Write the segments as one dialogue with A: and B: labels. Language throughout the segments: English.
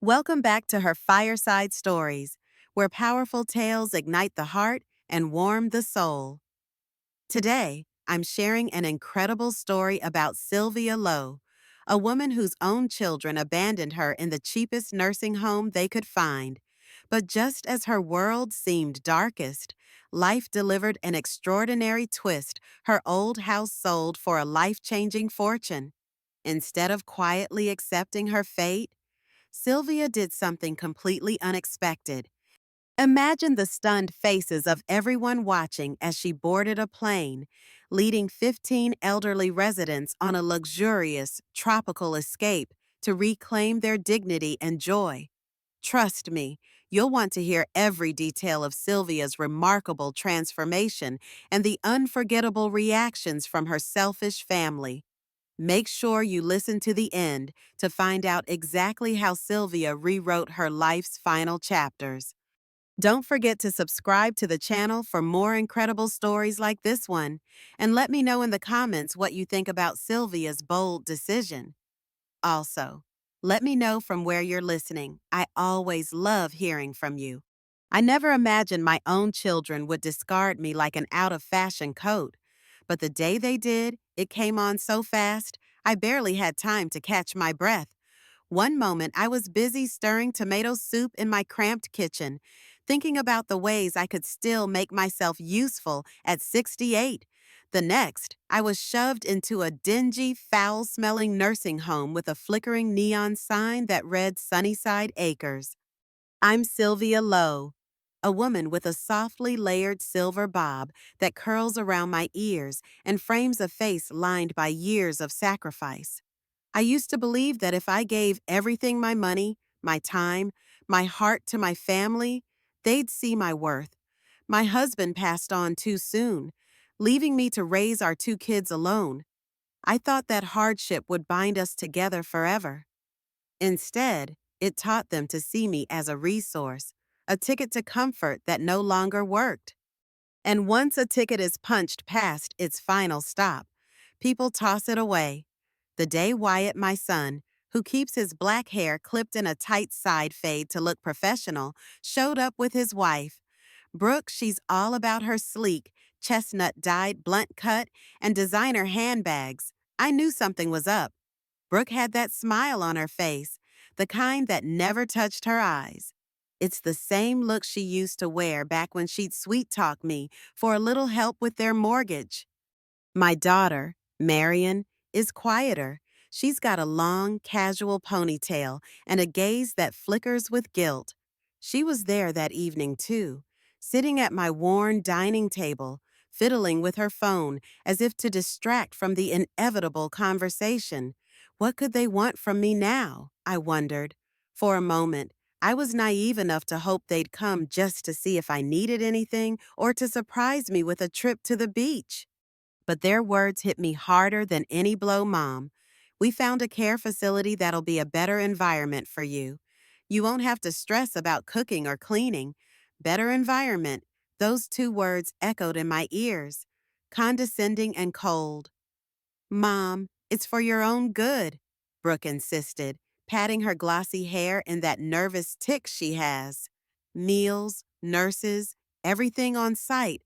A: Welcome back to her Fireside Stories, where powerful tales ignite the heart and warm the soul. Today, I'm sharing an incredible story about Sylvia Lowe, a woman whose own children abandoned her in the cheapest nursing home they could find. But just as her world seemed darkest, life delivered an extraordinary twist. Her old house sold for a life-changing fortune. Instead of quietly accepting her fate, Sylvia did something completely unexpected. Imagine the stunned faces of everyone watching as she boarded a plane, leading 15 elderly residents on a luxurious, tropical escape to reclaim their dignity and joy. Trust me, you'll want to hear every detail of Sylvia's remarkable transformation and the unforgettable reactions from her selfish family. Make sure you listen to the end to find out exactly how Sylvia rewrote her life's final chapters. Don't forget to subscribe to the channel for more incredible stories like this one, and let me know in the comments what you think about Sylvia's bold decision. Also, let me know from where you're listening. I always love hearing from you. I never imagined my own children would discard me like an out-of-fashion coat. But the day they did, it came on so fast, I barely had time to catch my breath. One moment, I was busy stirring tomato soup in my cramped kitchen, thinking about the ways I could still make myself useful at 68. The next, I was shoved into a dingy, foul-smelling nursing home with a flickering neon sign that read Sunnyside Acres. I'm Sylvia Lowe, a woman with a softly layered silver bob that curls around my ears and frames a face lined by years of sacrifice. I used to believe that if I gave everything my money, my time, my heart to my family, they'd see my worth. My husband passed on too soon, leaving me to raise our two kids alone. I thought that hardship would bind us together forever. Instead, it taught them to see me as a resource, a ticket to comfort that no longer worked. And once a ticket is punched past its final stop, people toss it away. The day Wyatt, my son, who keeps his black hair clipped in a tight side fade to look professional, showed up with his wife. Brooke, she's all about her sleek, chestnut-dyed blunt cut and designer handbags. I knew something was up. Brooke had that smile on her face, the kind that never touched her eyes. It's the same look she used to wear back when she'd sweet-talk me for a little help with their mortgage. My daughter, Marion, is quieter. She's got a long, casual ponytail and a gaze that flickers with guilt. She was there that evening, too, sitting at my worn dining table, fiddling with her phone as if to distract from the inevitable conversation. What could they want from me now? I wondered. For a moment, I was naive enough to hope they'd come just to see if I needed anything or to surprise me with a trip to the beach. But their words hit me harder than any blow, Mom. We found a care facility that'll be a better environment for you. You won't have to stress about cooking or cleaning. Better environment. Those two words echoed in my ears, condescending and cold. Mom, it's for your own good, Brooke insisted, patting her glossy hair in that nervous tick she has. Meals, nurses, everything on site.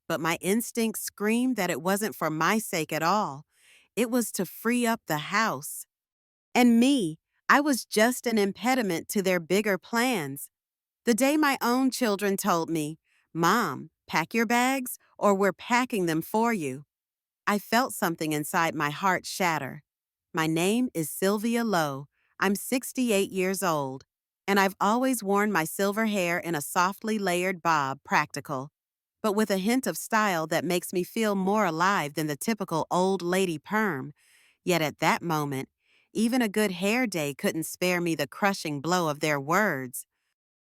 A: But my instincts screamed that it wasn't for my sake at all. It was to free up the house. And me, I was just an impediment to their bigger plans. The day my own children told me, Mom, pack your bags or we're packing them for you, I felt something inside my heart shatter. My name is Sylvia Lowe. I'm 68 years old, and I've always worn my silver hair in a softly layered bob, practical, but with a hint of style that makes me feel more alive than the typical old lady perm. Yet at that moment, even a good hair day couldn't spare me the crushing blow of their words.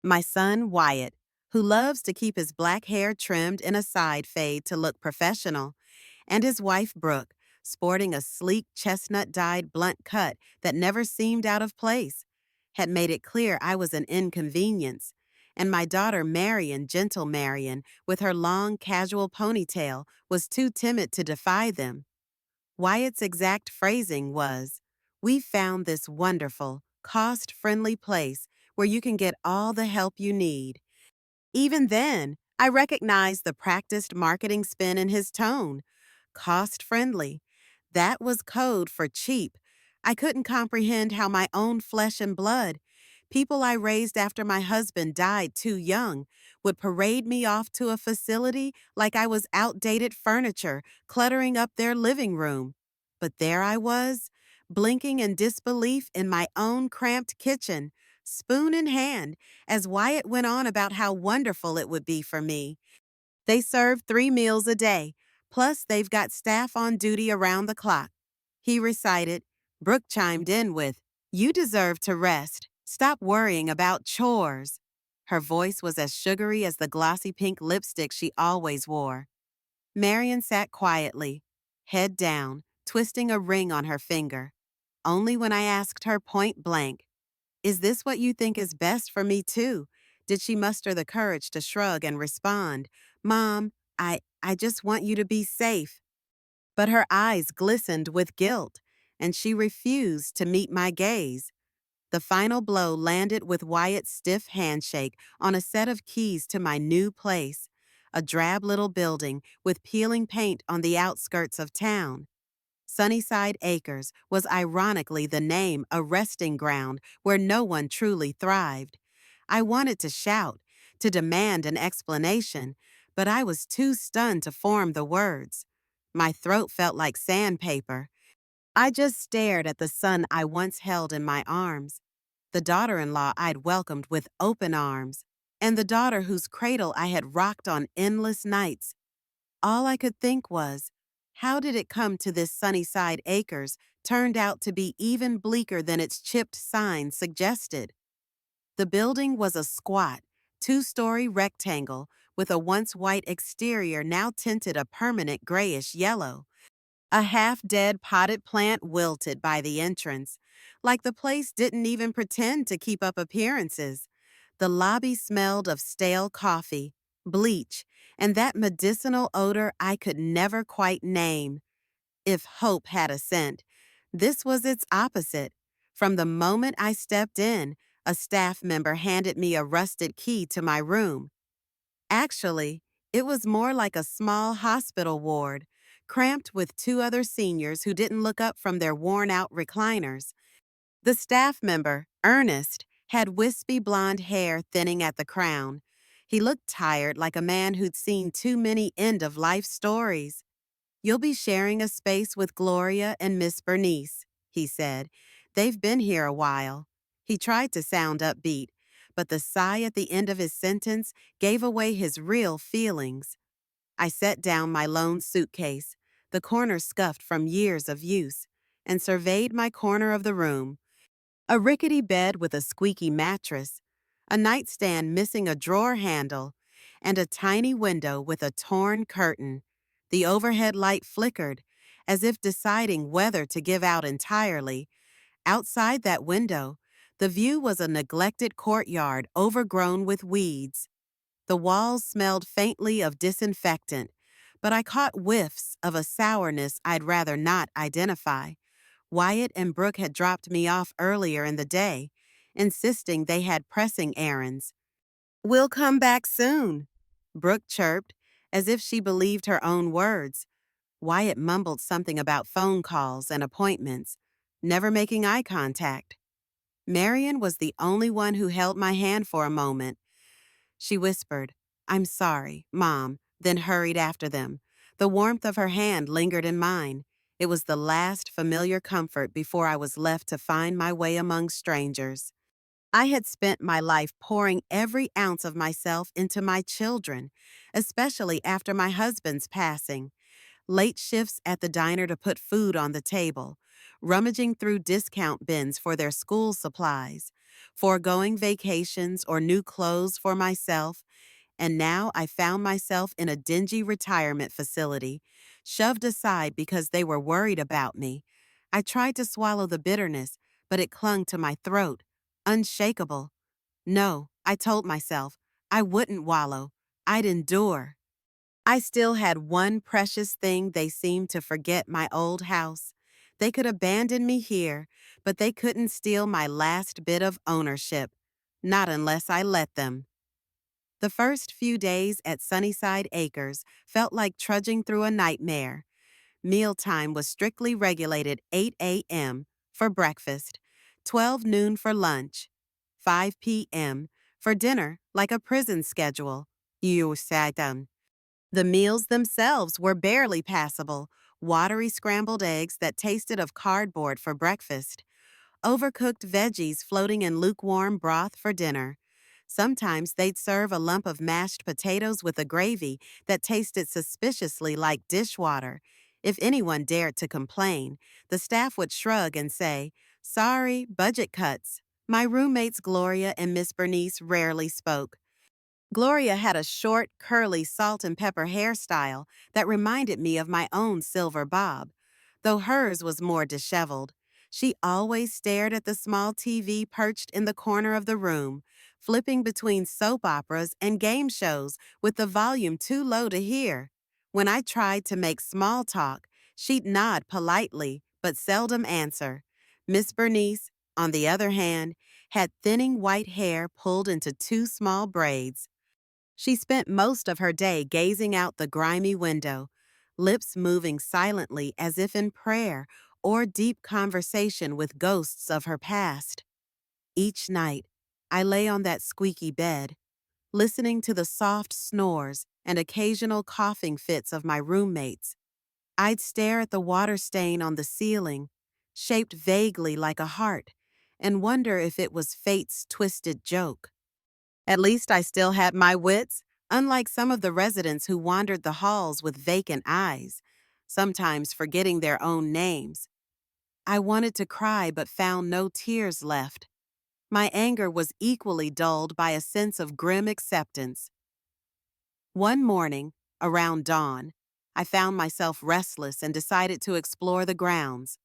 A: My son, Wyatt, who loves to keep his black hair trimmed in a side fade to look professional, and his wife, Brooke, sporting a sleek chestnut-dyed blunt cut that never seemed out of place, had made it clear I was an inconvenience, and my daughter Marion, gentle Marion, with her long, casual ponytail, was too timid to defy them. Wyatt's exact phrasing was, "We found this wonderful, cost-friendly place where you can get all the help you need. Even then, I recognized the practiced marketing spin in his tone. Cost friendly. That was code for cheap. I couldn't comprehend how my own flesh and blood, people I raised after my husband died too young, would parade me off to a facility like I was outdated furniture cluttering up their living room. But there I was, blinking in disbelief in my own cramped kitchen, spoon in hand, as Wyatt went on about how wonderful it would be for me. They serve 3 meals a day, plus they've got staff on duty around the clock. He recited. Brooke chimed in with, "You deserve to rest. Stop worrying about chores." Her voice was as sugary as the glossy pink lipstick she always wore. Marion sat quietly, head down, twisting a ring on her finger. Only when I asked her point blank, "Is this what you think is best for me too?" did she muster the courage to shrug and respond, "Mom, I just want you to be safe." But her eyes glistened with guilt, and she refused to meet my gaze. The final blow landed with Wyatt's stiff handshake on a set of keys to my new place, a drab little building with peeling paint on the outskirts of town. Sunnyside Acres was ironically the name, a resting ground where no one truly thrived. I wanted to shout, to demand an explanation, but I was too stunned to form the words. My throat felt like sandpaper. I just stared at the son I once held in my arms, the daughter-in-law I'd welcomed with open arms, and the daughter whose cradle I had rocked on endless nights. All I could think was, how did it come to this Sunnyside Acres turned out to be even bleaker than its chipped sign suggested? The building was a squat, two-story rectangle with a once white exterior now tinted a permanent grayish yellow. A half-dead potted plant wilted by the entrance, like the place didn't even pretend to keep up appearances. The lobby smelled of stale coffee, bleach, and that medicinal odor I could never quite name. If hope had a scent, this was its opposite. From the moment I stepped in, a staff member handed me a rusted key to my room. Actually, it was more like a small hospital ward, cramped with two other seniors who didn't look up from their worn-out recliners. The staff member, Ernest, had wispy blonde hair thinning at the crown. He looked tired, like a man who'd seen too many end-of-life stories. "You'll be sharing a space with Gloria and Miss Bernice," he said. "They've been here a while." He tried to sound upbeat, but the sigh at the end of his sentence gave away his real feelings. I set down my lone suitcase, the corner scuffed from years of use, and surveyed my corner of the room. A rickety bed with a squeaky mattress, a nightstand missing a drawer handle, and a tiny window with a torn curtain. The overhead light flickered, as if deciding whether to give out entirely. Outside that window, the view was a neglected courtyard overgrown with weeds. The walls smelled faintly of disinfectant, but I caught whiffs of a sourness I'd rather not identify. Wyatt and Brooke had dropped me off earlier in the day, insisting they had pressing errands. "We'll come back soon," Brooke chirped, as if she believed her own words. Wyatt mumbled something about phone calls and appointments, never making eye contact. Marion was the only one who held my hand for a moment. She whispered, "I'm sorry, Mom," then hurried after them. The warmth of her hand lingered in mine. It was the last familiar comfort before I was left to find my way among strangers. I had spent my life pouring every ounce of myself into my children, especially after my husband's passing. Late shifts at the diner to put food on the table, rummaging through discount bins for their school supplies, foregoing vacations or new clothes for myself, and now I found myself in a dingy retirement facility, shoved aside because they were worried about me. I tried to swallow the bitterness, but it clung to my throat, unshakable. No, I told myself, I wouldn't wallow. I'd endure. I still had one precious thing they seemed to forget: my old house. They could abandon me here, but they couldn't steal my last bit of ownership, Not unless I let them. The first few days at Sunnyside Acres felt like trudging through a nightmare. Mealtime was strictly regulated 8 a.m. for breakfast, 12 noon for lunch, 5 p.m. for dinner, like a prison schedule. You said them. The meals themselves were barely passable, watery scrambled eggs that tasted of cardboard for breakfast, overcooked veggies floating in lukewarm broth for dinner. Sometimes they'd serve a lump of mashed potatoes with a gravy that tasted suspiciously like dishwater. If anyone dared to complain, the staff would shrug and say, "Sorry, budget cuts." My roommates Gloria and Miss Bernice rarely spoke. Gloria had a short, curly salt and pepper hairstyle that reminded me of my own silver bob, though hers was more disheveled. She always stared at the small TV perched in the corner of the room, flipping between soap operas and game shows with the volume too low to hear. When I tried to make small talk, she'd nod politely but seldom answer. Miss Bernice, on the other hand, had thinning white hair pulled into two small braids. She spent most of her day gazing out the grimy window, lips moving silently as if in prayer or deep conversation with ghosts of her past. Each night, I lay on that squeaky bed, listening to the soft snores and occasional coughing fits of my roommates. I'd stare at the water stain on the ceiling, shaped vaguely like a heart, and wonder if it was fate's twisted joke. At least I still had my wits, unlike some of the residents who wandered the halls with vacant eyes, sometimes forgetting their own names. I wanted to cry but found no tears left. My anger was equally dulled by a sense of grim acceptance. One morning, around dawn, I found myself restless and decided to explore the grounds.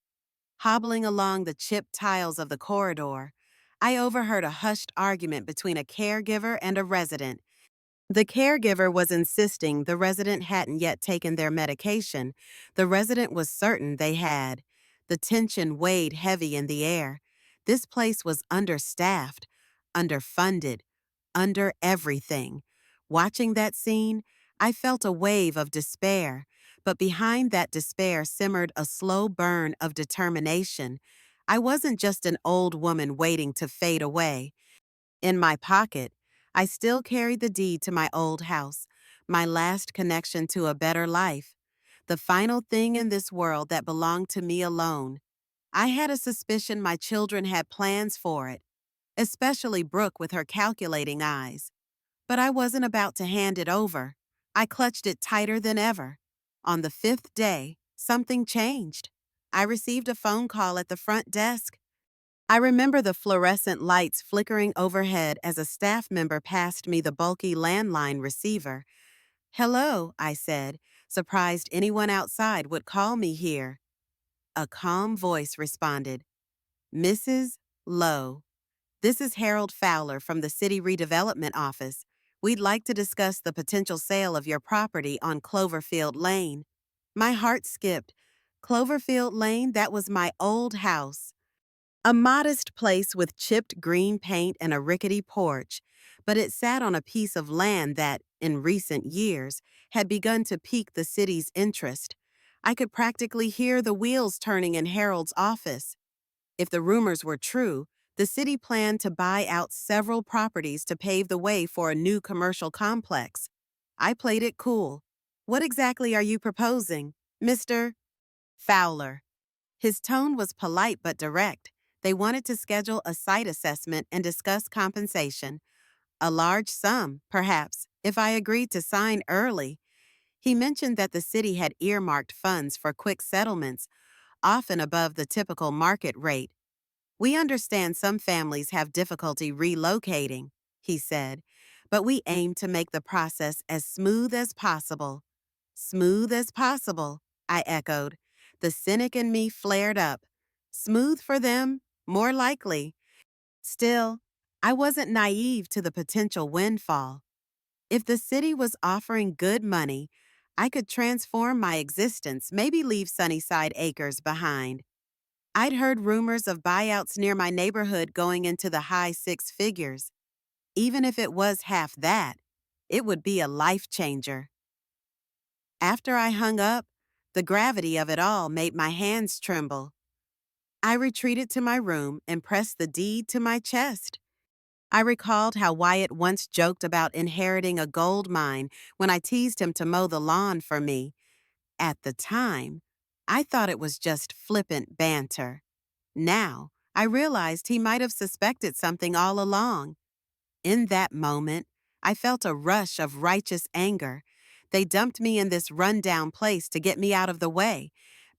A: Hobbling along the chipped tiles of the corridor, I overheard a hushed argument between a caregiver and a resident. The caregiver was insisting the resident hadn't yet taken their medication. The resident was certain they had. The tension weighed heavy in the air. This place was understaffed, underfunded, under everything. Watching that scene, I felt a wave of despair, but behind that despair simmered a slow burn of determination. I wasn't just an old woman waiting to fade away. In my pocket, I still carried the deed to my old house, my last connection to a better life, the final thing in this world that belonged to me alone. I had a suspicion my children had plans for it, especially Brooke with her calculating eyes. But I wasn't about to hand it over. I clutched it tighter than ever. On the fifth day, something changed. I received a phone call at the front desk. I remember the fluorescent lights flickering overhead as a staff member passed me the bulky landline receiver. "Hello," I said, surprised anyone outside would call me here. A calm voice responded, "Mrs. Lowe, this is Harold Fowler from the City Redevelopment Office. We'd like to discuss the potential sale of your property on Cloverfield Lane." My heart skipped. Cloverfield Lane, that was my old house. A modest place with chipped green paint and a rickety porch, but it sat on a piece of land that, in recent years, had begun to pique the city's interest. I could practically hear the wheels turning in Harold's office. If the rumors were true, the city planned to buy out several properties to pave the way for a new commercial complex. I played it cool. "What exactly are you proposing, Mr. Fowler?" His tone was polite but direct. They wanted to schedule a site assessment and discuss compensation. A large sum, perhaps, if I agreed to sign early. He mentioned that the city had earmarked funds for quick settlements, often above the typical market rate. "We understand some families have difficulty relocating," he said, "but we aim to make the process as smooth as possible." "Smooth as possible," I echoed. The cynic in me flared up. Smooth for them, more likely. Still, I wasn't naive to the potential windfall. If the city was offering good money, I could transform my existence, maybe leave Sunnyside Acres behind. I'd heard rumors of buyouts near my neighborhood going into the high six figures. Even if it was half that, it would be a life changer. After I hung up, the gravity of it all made my hands tremble. I retreated to my room and pressed the deed to my chest. I recalled how Wyatt once joked about inheriting a gold mine when I teased him to mow the lawn for me. At the time, I thought it was just flippant banter. Now, I realized he might have suspected something all along. In that moment, I felt a rush of righteous anger. They dumped me in this rundown place to get me out of the way,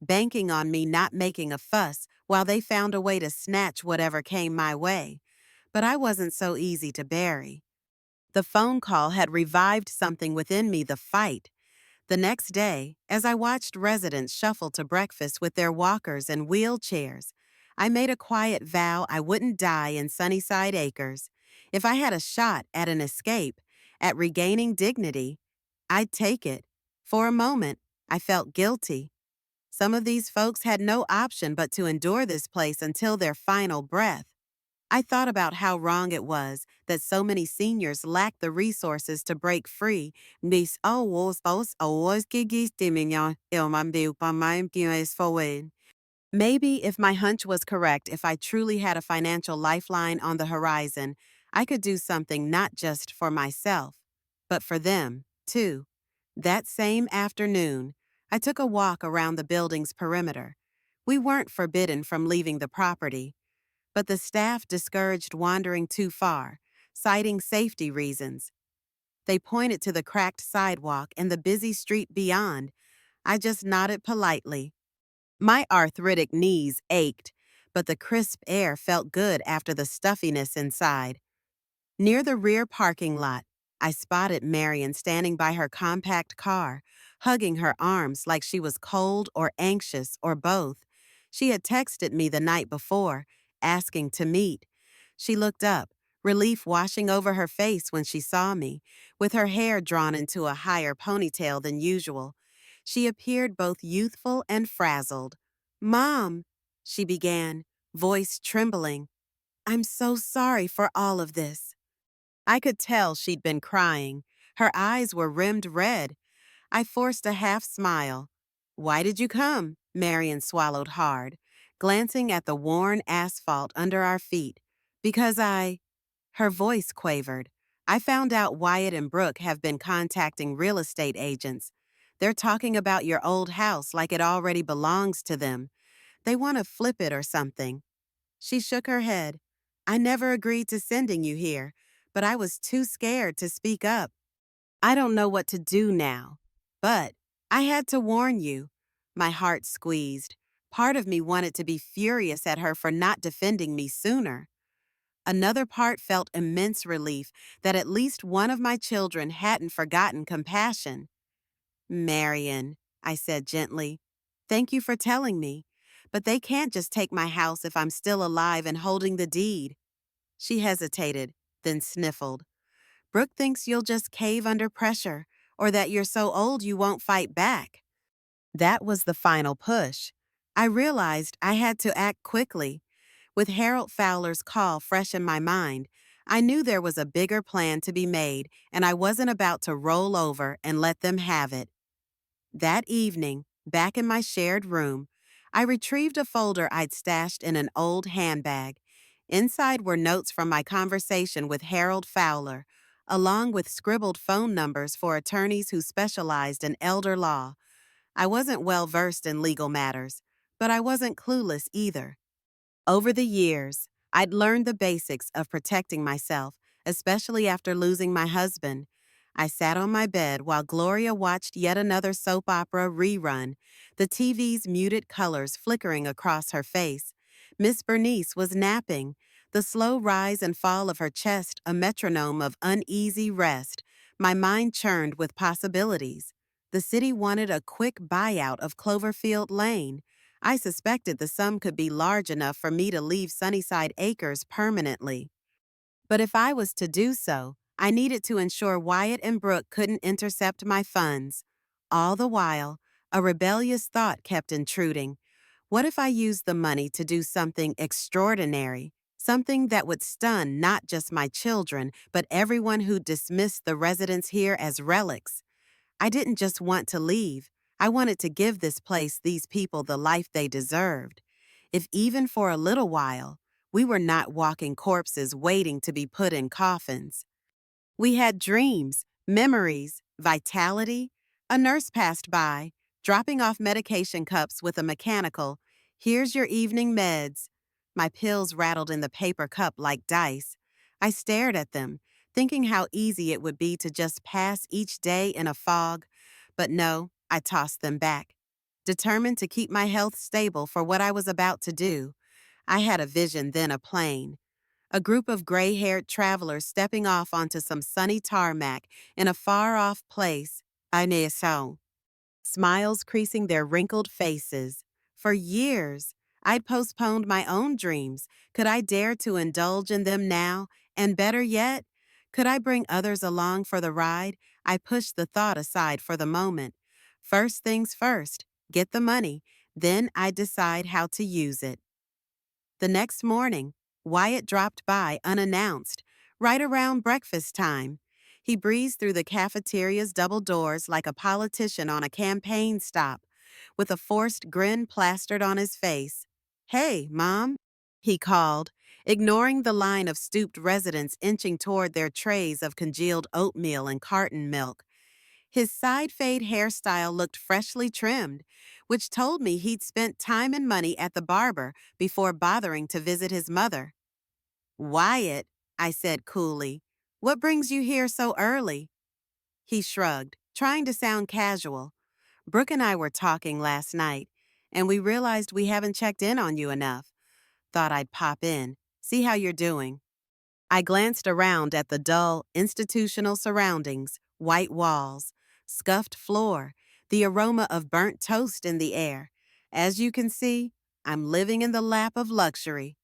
A: banking on me not making a fuss while they found a way to snatch whatever came my way. But I wasn't so easy to bury. The phone call had revived something within me, the fight. The next day, as I watched residents shuffle to breakfast with their walkers and wheelchairs, I made a quiet vow I wouldn't die in Sunnyside Acres. If I had a shot at an escape, at regaining dignity, I'd take it. For a moment, I felt guilty. Some of these folks had no option but to endure this place until their final breath. I thought about how wrong it was that so many seniors lacked the resources to break free. Maybe if my hunch was correct, if I truly had a financial lifeline on the horizon, I could do something not just for myself, but for them, too. That same afternoon, I took a walk around the building's perimeter. We weren't forbidden from leaving the property, but the staff discouraged wandering too far, citing safety reasons. They pointed to the cracked sidewalk and the busy street beyond. I just nodded politely. My arthritic knees ached, but the crisp air felt good after the stuffiness inside. Near the rear parking lot, I spotted Marion standing by her compact car, hugging her arms like she was cold or anxious or both. She had texted me the night before, asking to meet. She looked up, relief washing over her face when she saw me, with her hair drawn into a higher ponytail than usual. She appeared both youthful and frazzled. "Mom," she began, voice trembling, "I'm so sorry for all of this." I could tell she'd been crying. Her eyes were rimmed red. I forced a half smile. "Why did you come?" Marion swallowed hard, glancing at the worn asphalt under our feet. "Because I—" Her voice quavered. "I found out Wyatt and Brooke have been contacting real estate agents. They're talking about your old house like it already belongs to them. They want to flip it or something." She shook her head. "I never agreed to sending you here, but I was too scared to speak up. I don't know what to do now. But I had to warn you." My heart squeezed. Part of me wanted to be furious at her for not defending me sooner. Another part felt immense relief that at least one of my children hadn't forgotten compassion. "Marion," I said gently, "thank you for telling me. But they can't just take my house if I'm still alive and holding the deed." She hesitated, then sniffled. "Brooke thinks you'll just cave under pressure, or that you're so old you won't fight back." That was the final push. I realized I had to act quickly. With Harold Fowler's call fresh in my mind, I knew there was a bigger plan to be made, and I wasn't about to roll over and let them have it. That evening, back in my shared room, I retrieved a folder I'd stashed in an old handbag. Inside were notes from my conversation with Harold Fowler, along with scribbled phone numbers for attorneys who specialized in elder law. I wasn't well versed in legal matters, but I wasn't clueless either. Over the years, I'd learned the basics of protecting myself, especially after losing my husband. I sat on my bed while Gloria watched yet another soap opera rerun, the TV's muted colors flickering across her face. Miss Bernice was napping, the slow rise and fall of her chest a metronome of uneasy rest. My mind churned with possibilities. The city wanted a quick buyout of Cloverfield Lane. I suspected the sum could be large enough for me to leave Sunnyside Acres permanently. But if I was to do so, I needed to ensure Wyatt and Brooke couldn't intercept my funds. All the while, a rebellious thought kept intruding. What if I used the money to do something extraordinary? Something that would stun not just my children, but everyone who dismissed the residents here as relics. I didn't just want to leave. I wanted to give this place, these people, the life they deserved. If even for a little while, we were not walking corpses waiting to be put in coffins. We had dreams, memories, vitality. A nurse passed by, dropping off medication cups with a mechanical, "Here's your evening meds." My pills rattled in the paper cup like dice. I stared at them, thinking how easy it would be to just pass each day in a fog. But no, I tossed them back, determined to keep my health stable for what I was about to do. I had a vision, then a plane. A group of gray-haired travelers stepping off onto some sunny tarmac in a far-off place, I near saw, smiles creasing their wrinkled faces. For years, I'd postponed my own dreams. Could I dare to indulge in them now? And better yet, could I bring others along for the ride? I pushed the thought aside for the moment. First things first, get the money, then I'd decide how to use it. The next morning, Wyatt dropped by unannounced, right around breakfast time. He breezed through the cafeteria's double doors like a politician on a campaign stop, with a forced grin plastered on his face. "Hey, Mom," he called, ignoring the line of stooped residents inching toward their trays of congealed oatmeal and carton milk. His side fade hairstyle looked freshly trimmed, which told me he'd spent time and money at the barber before bothering to visit his mother. "Wyatt," I said coolly, "what brings you here so early?" He shrugged, trying to sound casual. "Brooke and I were talking last night, and we realized we haven't checked in on you enough. Thought I'd pop in, see how you're doing." I glanced around at the dull, institutional surroundings, white walls, scuffed floor, the aroma of burnt toast in the air. "As you can see, I'm living in the lap of luxury."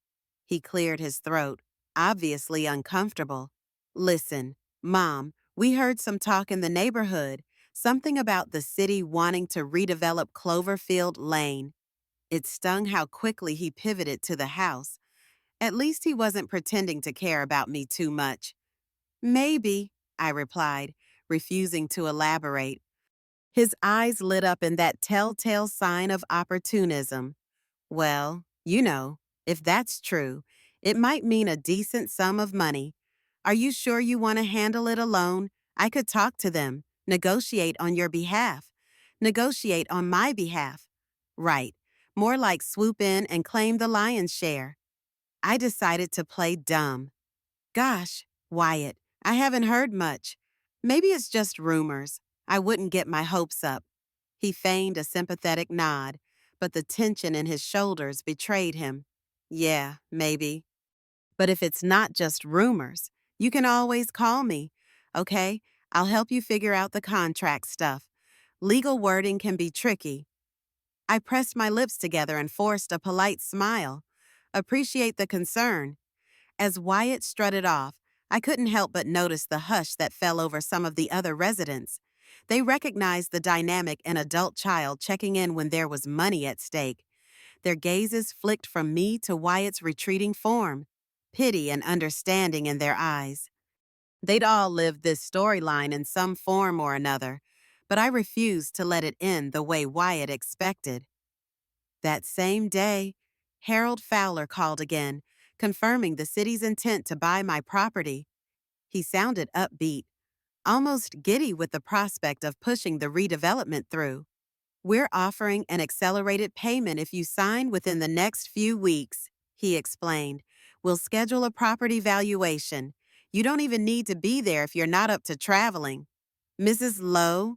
A: He cleared his throat, obviously uncomfortable. "Listen, Mom, we heard some talk in the neighborhood, something about the city wanting to redevelop Cloverfield Lane." It stung how quickly he pivoted to the house. At least he wasn't pretending to care about me too much. "Maybe," I replied, refusing to elaborate. His eyes lit up in that telltale sign of opportunism. "Well, if that's true, it might mean a decent sum of money. Are you sure you want to handle it alone? I could talk to them, negotiate on your behalf. Negotiate on my behalf. Right, more like swoop in and claim the lion's share." I decided to play dumb. "Gosh, Wyatt, I haven't heard much. Maybe it's just rumors. I wouldn't get my hopes up." He feigned a sympathetic nod, but the tension in his shoulders betrayed him. "Yeah, maybe. But if it's not just rumors, you can always call me. Okay, I'll help you figure out the contract stuff. Legal wording can be tricky." I pressed my lips together and forced a polite smile. "Appreciate the concern." As Wyatt strutted off, I couldn't help but notice the hush that fell over some of the other residents. They recognized the dynamic an adult child checking in when there was money at stake. Their gazes flicked from me to Wyatt's retreating form, pity and understanding in their eyes. They'd all lived this storyline in some form or another, but I refused to let it end the way Wyatt expected. That same day, Harold Fowler called again, confirming the city's intent to buy my property. He sounded upbeat, almost giddy with the prospect of pushing the redevelopment through. "We're offering an accelerated payment if you sign within the next few weeks," he explained. "We'll schedule a property valuation. You don't even need to be there if you're not up to traveling." "Mrs. Lowe?"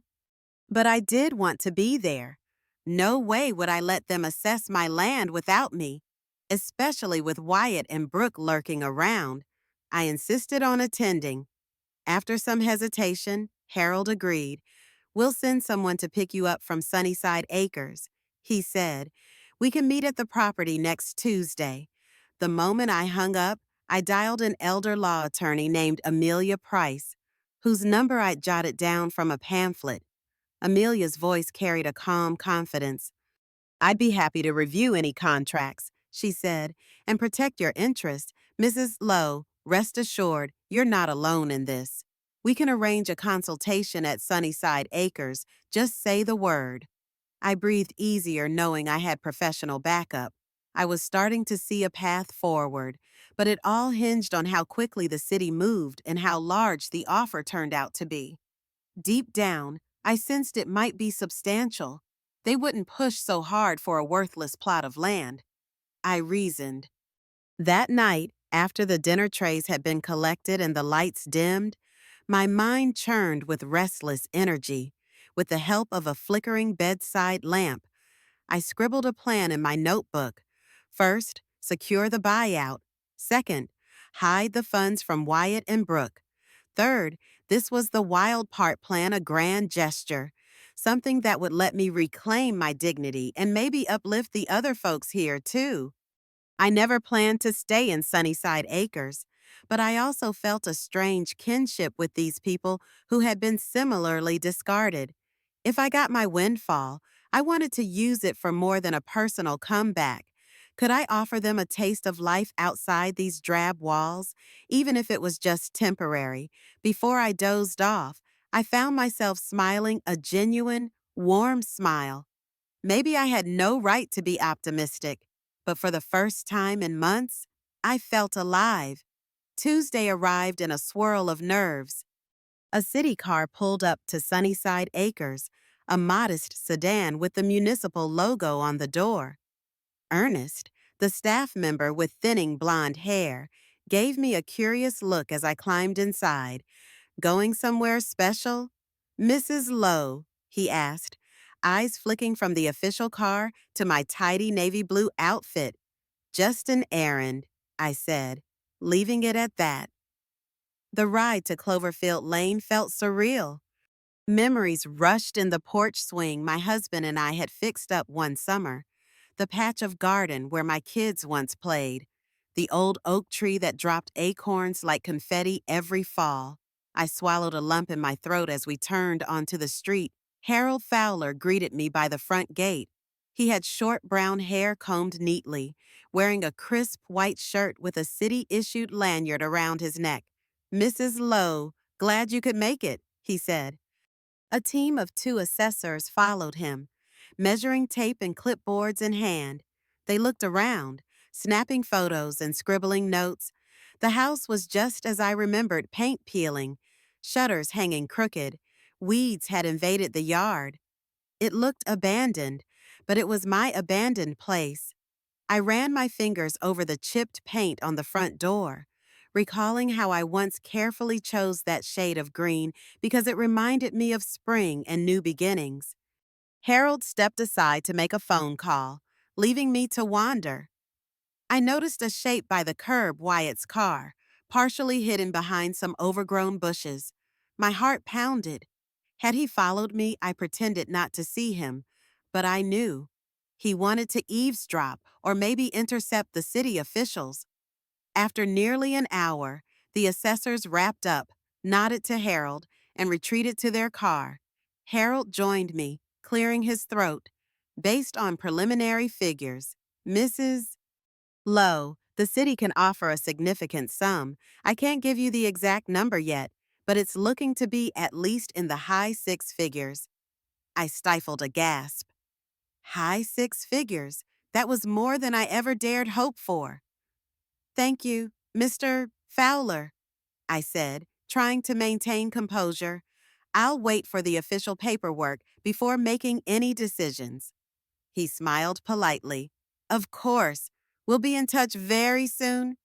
A: But I did want to be there. No way would I let them assess my land without me, especially with Wyatt and Brooke lurking around. I insisted on attending. After some hesitation, Harold agreed. "We'll send someone to pick you up from Sunnyside Acres," he said. "We can meet at the property next Tuesday." The moment I hung up, I dialed an elder law attorney named Amelia Price, whose number I'd jotted down from a pamphlet. Amelia's voice carried a calm confidence. "I'd be happy to review any contracts," she said, "and protect your interests, Mrs. Lowe, rest assured, you're not alone in this. We can arrange a consultation at Sunnyside Acres. Just say the word. I breathed easier knowing I had professional backup. I was starting to see a path forward, but it all hinged on how quickly the city moved and how large the offer turned out to be. Deep down, I sensed it might be substantial. They wouldn't push so hard for a worthless plot of land. I reasoned. That night, after the dinner trays had been collected and the lights dimmed, my mind churned with restless energy. With the help of a flickering bedside lamp, I scribbled a plan in my notebook. First, secure the buyout. Second, hide the funds from Wyatt and Brooke. Third, this was the wild part plan, a grand gesture. Something that would let me reclaim my dignity and maybe uplift the other folks here, too. I never planned to stay in Sunnyside Acres, but I also felt a strange kinship with these people who had been similarly discarded. If I got my windfall, I wanted to use it for more than a personal comeback. Could I offer them a taste of life outside these drab walls, even if it was just temporary? Before I dozed off, I found myself smiling a genuine, warm smile. Maybe I had no right to be optimistic, but for the first time in months, I felt alive. Tuesday arrived in a swirl of nerves. A city car pulled up to Sunnyside Acres, a modest sedan with the municipal logo on the door. Ernest, the staff member with thinning blonde hair, gave me a curious look as I climbed inside. Going somewhere special? Mrs. Lowe, he asked, eyes flicking from the official car to my tidy navy blue outfit. Just an errand, I said, leaving it at that. The ride to Cloverfield Lane felt surreal. Memories rushed in the porch swing my husband and I had fixed up one summer, the patch of garden where my kids once played, the old oak tree that dropped acorns like confetti every fall. I swallowed a lump in my throat as we turned onto the street. Harold Fowler greeted me by the front gate. He had short brown hair combed neatly, wearing a crisp white shirt with a city-issued lanyard around his neck. Mrs. Lowe, glad you could make it, he said. A team of 2 assessors followed him, measuring tape and clipboards in hand. They looked around, snapping photos and scribbling notes. The house was just as I remembered, paint peeling, shutters hanging crooked. Weeds had invaded the yard. It looked abandoned, but it was my abandoned place. I ran my fingers over the chipped paint on the front door, recalling how I once carefully chose that shade of green because it reminded me of spring and new beginnings. Harold stepped aside to make a phone call, leaving me to wander. I noticed a shape by the curb Wyatt's car, partially hidden behind some overgrown bushes. My heart pounded. Had he followed me, I pretended not to see him, but I knew. He wanted to eavesdrop or maybe intercept the city officials. After nearly an hour, the assessors wrapped up, nodded to Harold, and retreated to their car. Harold joined me, clearing his throat. Based on preliminary figures, Mrs. Lowe, the city can offer a significant sum. I can't give you the exact number yet, but it's looking to be at least in the high 6 figures. I stifled a gasp. High 6 figures. That was more than I ever dared hope for. Thank you, Mr. Fowler, I said, trying to maintain composure. I'll wait for the official paperwork before making any decisions. He smiled politely. Of course. We'll be in touch very soon.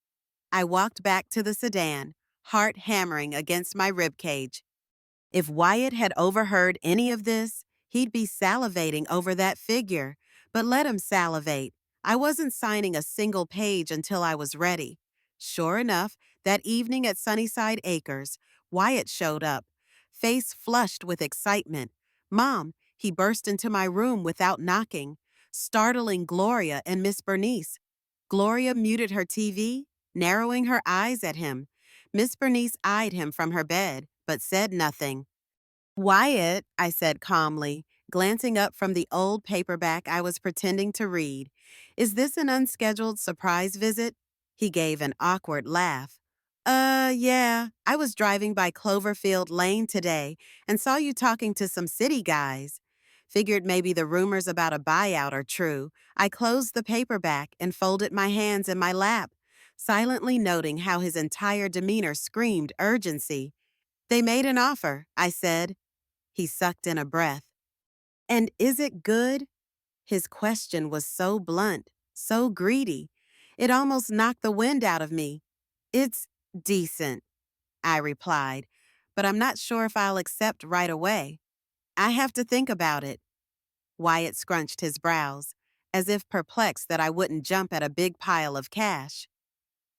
A: I walked back to the sedan, heart hammering against my ribcage. If Wyatt had overheard any of this, he'd be salivating over that figure. But let him salivate. I wasn't signing a single page until I was ready. Sure enough, that evening at Sunnyside Acres, Wyatt showed up, face flushed with excitement. Mom, he burst into my room without knocking, startling Gloria and Miss Bernice. Gloria muted her TV, narrowing her eyes at him. Miss Bernice eyed him from her bed, but said nothing. Wyatt, I said calmly, glancing up from the old paperback I was pretending to read. Is this an unscheduled surprise visit? He gave an awkward laugh. Yeah, I was driving by Cloverfield Lane today and saw you talking to some city guys. Figured maybe the rumors about a buyout are true. I closed the paperback and folded my hands in my lap, silently noting how his entire demeanor screamed urgency. They made an offer, I said. He sucked in a breath. And is it good? His question was so blunt, so greedy. It almost knocked the wind out of me. It's decent, I replied, but I'm not sure if I'll accept right away. I have to think about it. Wyatt scrunched his brows, as if perplexed that I wouldn't jump at a big pile of cash.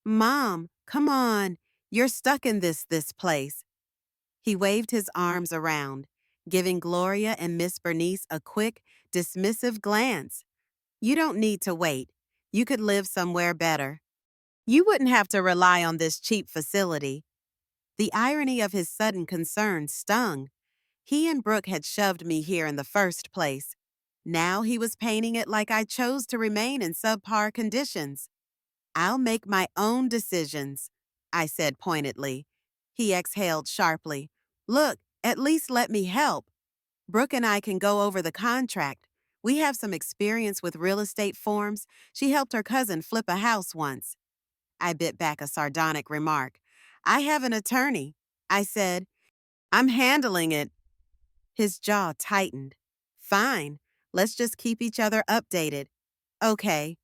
A: Mom, come on. You're stuck in this place. He waved his arms around, giving Gloria and Miss Bernice a quick, dismissive glance. You don't need to wait. You could live somewhere better. You wouldn't have to rely on this cheap facility. The irony of his sudden concern stung. He and Brooke had shoved me here in the first place. Now he was painting it like I chose to remain in subpar conditions. I'll make my own decisions, I said pointedly. He exhaled sharply. Look, at least let me help. Brooke and I can go over the contract. We have some experience with real estate forms. She helped her cousin flip a house once. I bit back a sardonic remark. I have an attorney, I said. I'm handling it. His jaw tightened. Fine, let's just keep each other updated. Okay.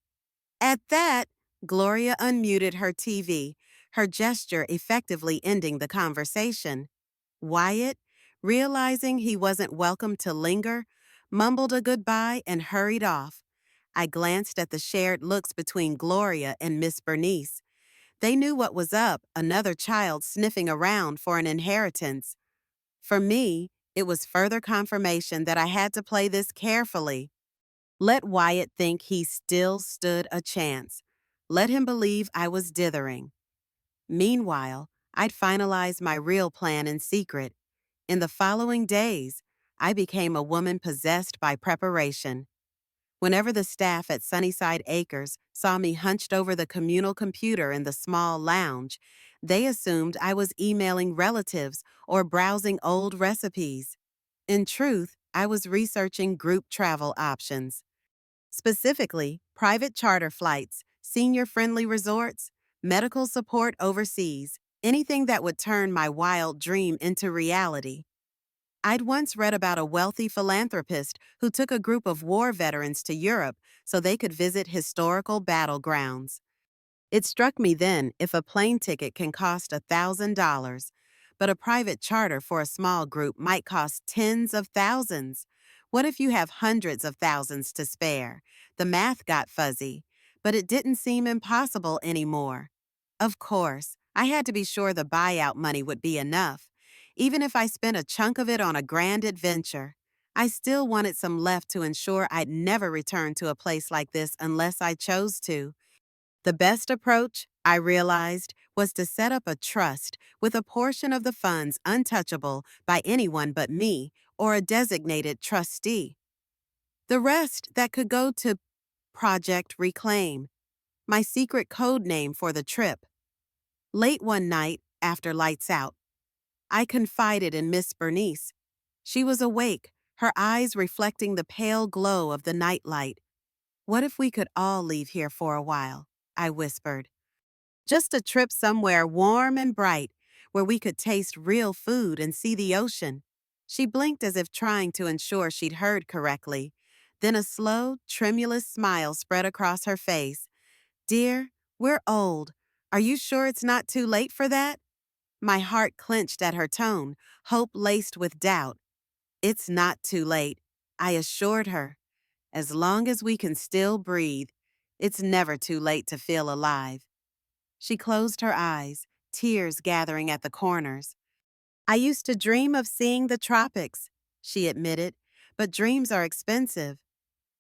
A: At that, Gloria unmuted her TV, her gesture effectively ending the conversation. Wyatt, realizing he wasn't welcome to linger, mumbled a goodbye and hurried off. I glanced at the shared looks between Gloria and Miss Bernice. They knew what was up, another child sniffing around for an inheritance. For me, it was further confirmation that I had to play this carefully. Let Wyatt think he still stood a chance. Let him believe I was dithering. Meanwhile, I'd finalized my real plan in secret. In the following days, I became a woman possessed by preparation. Whenever the staff at Sunnyside Acres saw me hunched over the communal computer in the small lounge, they assumed I was emailing relatives or browsing old recipes. In truth, I was researching group travel options. Specifically, private charter flights, senior-friendly resorts, medical support overseas, anything that would turn my wild dream into reality. I'd once read about a wealthy philanthropist who took a group of war veterans to Europe so they could visit historical battlegrounds. It struck me then if a plane ticket can cost $1,000, but a private charter for a small group might cost tens of thousands. What if you have hundreds of thousands to spare? The math got fuzzy, but it didn't seem impossible anymore. Of course, I had to be sure the buyout money would be enough. Even if I spent a chunk of it on a grand adventure, I still wanted some left to ensure I'd never return to a place like this unless I chose to. The best approach, I realized, was to set up a trust with a portion of the funds untouchable by anyone but me or a designated trustee. The rest that could go to Project Reclaim, my secret code name for the trip. Late one night, after lights out, I confided in Miss Bernice. She was awake, her eyes reflecting the pale glow of the nightlight. What if we could all leave here for a while? I whispered. Just a trip somewhere warm and bright, where we could taste real food and see the ocean. She blinked as if trying to ensure she'd heard correctly. Then a slow, tremulous smile spread across her face. Dear, we're old. Are you sure it's not too late for that? My heart clenched at her tone, hope laced with doubt. It's not too late, I assured her. As long as we can still breathe, it's never too late to feel alive. She closed her eyes, tears gathering at the corners. I used to dream of seeing the tropics, she admitted, but dreams are expensive.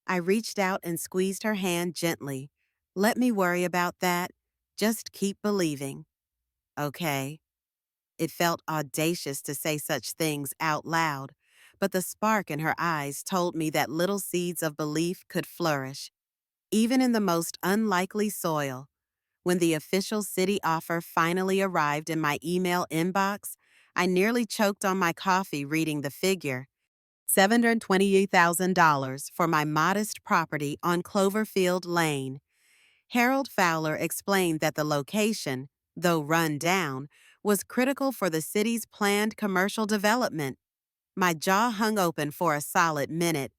A: I reached out and squeezed her hand gently. Let me worry about that. Just keep believing. Okay. It felt audacious to say such things out loud, but the spark in her eyes told me that little seeds of belief could flourish, even in the most unlikely soil. When the official city offer finally arrived in my email inbox, I nearly choked on my coffee reading the figure. $728,000 for my modest property on Cloverfield Lane. Harold Fowler explained that the location, though run down, was critical for the city's planned commercial development. My jaw hung open for a solid minute.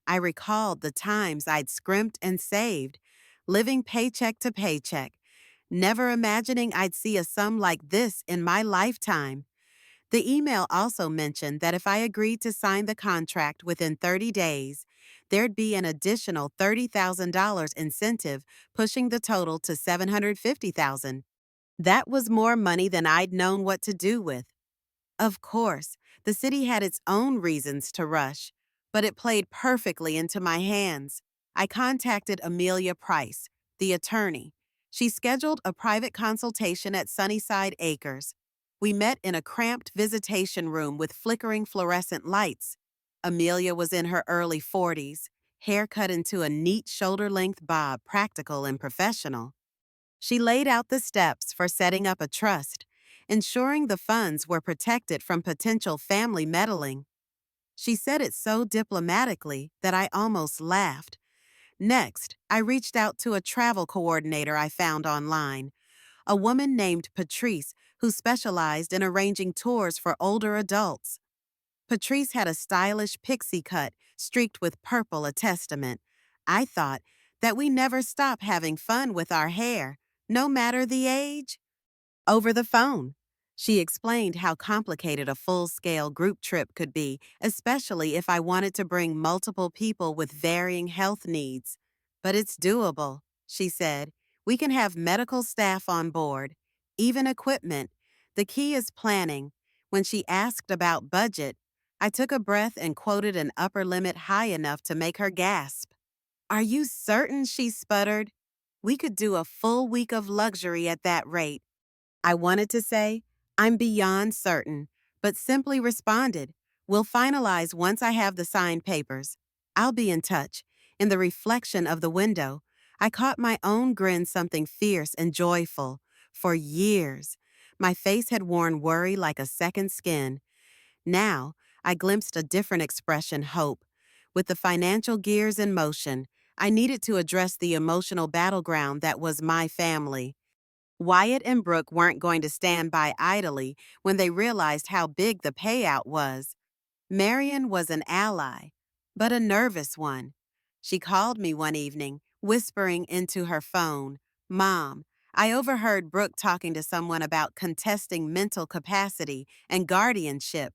A: I recalled the times I'd scrimped and saved, living paycheck to paycheck, never imagining I'd see a sum like this in my lifetime. The email also mentioned that if I agreed to sign the contract within 30 days, there'd be an additional $30,000 incentive, pushing the total to $750,000. That was more money than I'd known what to do with. Of course, the city had its own reasons to rush, but it played perfectly into my hands. I contacted Amelia Price, the attorney. She scheduled a private consultation at Sunnyside Acres. We met in a cramped visitation room with flickering fluorescent lights. Amelia was in her early 40s, hair cut into a neat shoulder-length bob, practical and professional. She laid out the steps for setting up a trust, ensuring the funds were protected from potential family meddling. She said it so diplomatically that I almost laughed. Next, I reached out to a travel coordinator I found online, a woman named Patrice who specialized in arranging tours for older adults. Patrice had a stylish pixie cut streaked with purple, a testament. I thought that we never stop having fun with our hair, no matter the age. Over the phone, she explained how complicated a full-scale group trip could be, especially if I wanted to bring multiple people with varying health needs. But it's doable, she said. We can have medical staff on board, even equipment. The key is planning. When she asked about budget, I took a breath and quoted an upper limit high enough to make her gasp. Are you certain? She sputtered. We could do a full week of luxury at that rate. I wanted to say, I'm beyond certain, but simply responded, we'll finalize once I have the signed papers. I'll be in touch. In the reflection of the window, I caught my own grin, something fierce and joyful. For years, my face had worn worry like a second skin. Now, I glimpsed a different expression, hope. With the financial gears in motion, I needed to address the emotional battleground that was my family. Wyatt and Brooke weren't going to stand by idly when they realized how big the payout was. Marion was an ally, but a nervous one. She called me one evening, whispering into her phone, Mom, I overheard Brooke talking to someone about contesting mental capacity and guardianship.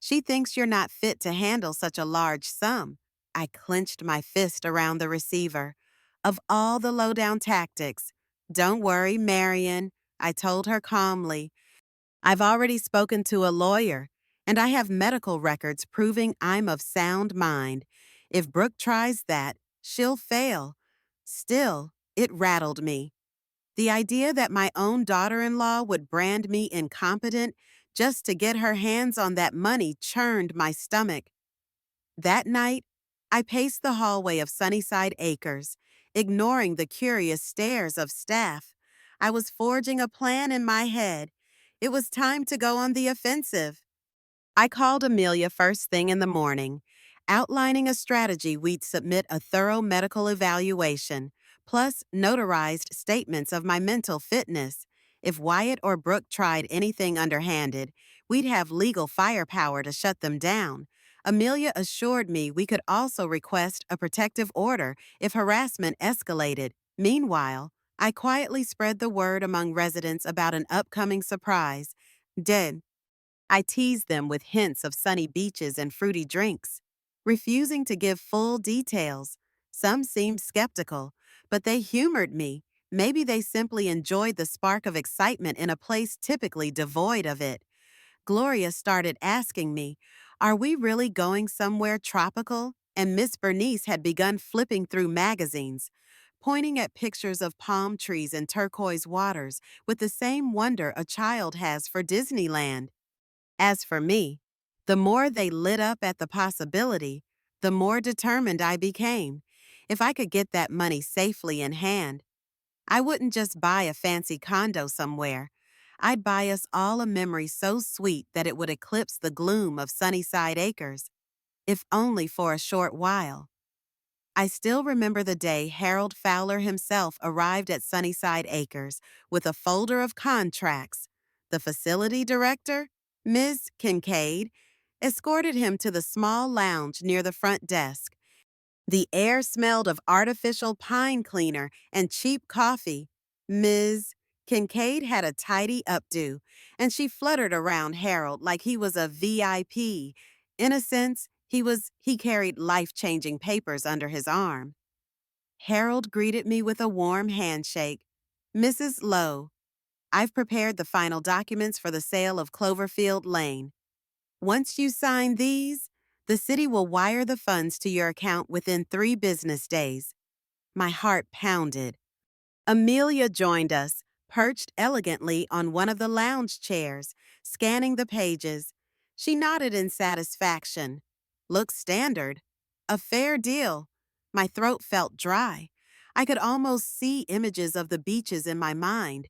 A: She thinks you're not fit to handle such a large sum. I clenched my fist around the receiver. Of all the lowdown tactics, don't worry, Marion, I told her calmly. I've already spoken to a lawyer, and I have medical records proving I'm of sound mind. If Brooke tries that, she'll fail. Still, it rattled me. The idea that my own daughter-in-law would brand me incompetent just to get her hands on that money churned my stomach. That night, I paced the hallway of Sunnyside Acres, ignoring the curious stares of staff. I was forging a plan in my head. It was time to go on the offensive. I called Amelia first thing in the morning, outlining a strategy we'd submit a thorough medical evaluation, plus notarized statements of my mental fitness. If Wyatt or Brooke tried anything underhanded, we'd have legal firepower to shut them down. Amelia assured me we could also request a protective order if harassment escalated. Meanwhile, I quietly spread the word among residents about an upcoming surprise. Did I teased them with hints of sunny beaches and fruity drinks, refusing to give full details. Some seemed skeptical, but they humored me. Maybe they simply enjoyed the spark of excitement in a place typically devoid of it. Gloria started asking me, are we really going somewhere tropical? And Miss Bernice had begun flipping through magazines, pointing at pictures of palm trees and turquoise waters with the same wonder a child has for Disneyland. As for me, the more they lit up at the possibility, the more determined I became. If I could get that money safely in hand, I wouldn't just buy a fancy condo somewhere. I'd buy us all a memory so sweet that it would eclipse the gloom of Sunnyside Acres, if only for a short while. I still remember the day Harold Fowler himself arrived at Sunnyside Acres with a folder of contracts. The facility director, Ms. Kincaid, escorted him to the small lounge near the front desk. The air smelled of artificial pine cleaner and cheap coffee. Ms. Kincaid had a tidy updo, and she fluttered around Harold like he was a VIP. In a sense, he carried life-changing papers under his arm. Harold greeted me with a warm handshake. Mrs. Lowe, I've prepared the final documents for the sale of Cloverfield Lane. Once you sign these, the city will wire the funds to your account within 3 business days. My heart pounded. Amelia joined us, perched elegantly on one of the lounge chairs, scanning the pages. She nodded in satisfaction. Looks standard. A fair deal. My throat felt dry. I could almost see images of the beaches in my mind,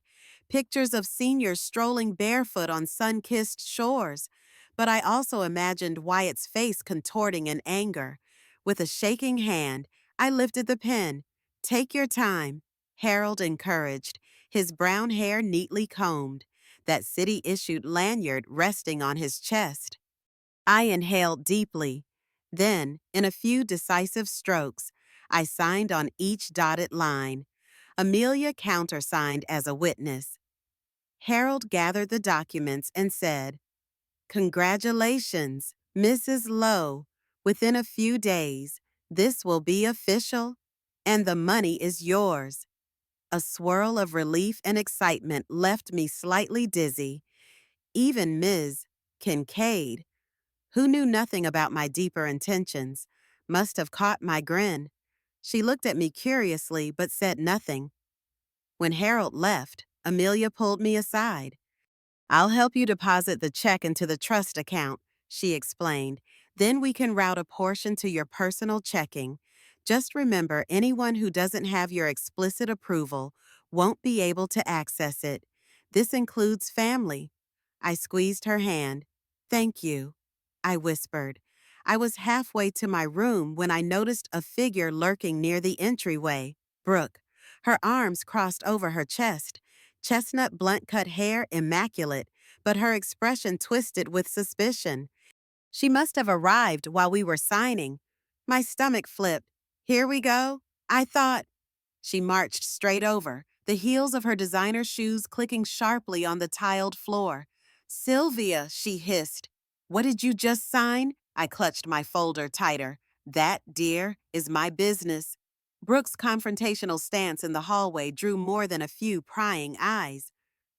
A: pictures of seniors strolling barefoot on sun-kissed shores. But I also imagined Wyatt's face contorting in anger. With a shaking hand, I lifted the pen. Take your time. Harold encouraged, his brown hair neatly combed, that city-issued lanyard resting on his chest. I inhaled deeply. Then, in a few decisive strokes, I signed on each dotted line. Amelia countersigned as a witness. Harold gathered the documents and said, "Congratulations, Mrs. Lowe. Within a few days, this will be official, and the money is yours." A swirl of relief and excitement left me slightly dizzy. Even Ms. Kincaid, who knew nothing about my deeper intentions, must have caught my grin. She looked at me curiously but said nothing. When Harold left, Amelia pulled me aside. "I'll help you deposit the check into the trust account," she explained. "Then we can route a portion to your personal checking. Just remember, anyone who doesn't have your explicit approval won't be able to access it. This includes family." I squeezed her hand. "Thank you," I whispered. I was halfway to my room when I noticed a figure lurking near the entryway. Brooke. Her arms crossed over her chest. Chestnut blunt-cut hair immaculate, but her expression twisted with suspicion. She must have arrived while we were signing. My stomach flipped. "Here we go?" I thought. She marched straight over, the heels of her designer shoes clicking sharply on the tiled floor. "Sylvia," she hissed. "What did you just sign?" I clutched my folder tighter. "That, dear, is my business." Brooke's confrontational stance in the hallway drew more than a few prying eyes.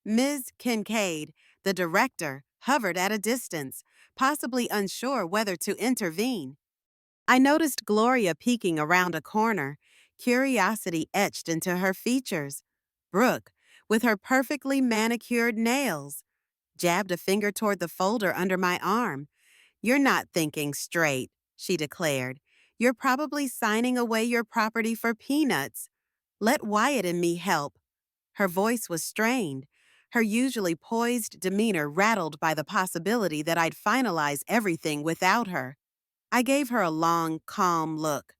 A: Ms. Kincaid, the director, hovered at a distance, possibly unsure whether to intervene. I noticed Gloria peeking around a corner, curiosity etched into her features. Brooke, with her perfectly manicured nails, jabbed a finger toward the folder under my arm. "You're not thinking straight," she declared. "You're probably signing away your property for peanuts. Let Wyatt and me help." Her voice was strained, her usually poised demeanor rattled by the possibility that I'd finalize everything without her. I gave her a long, calm look.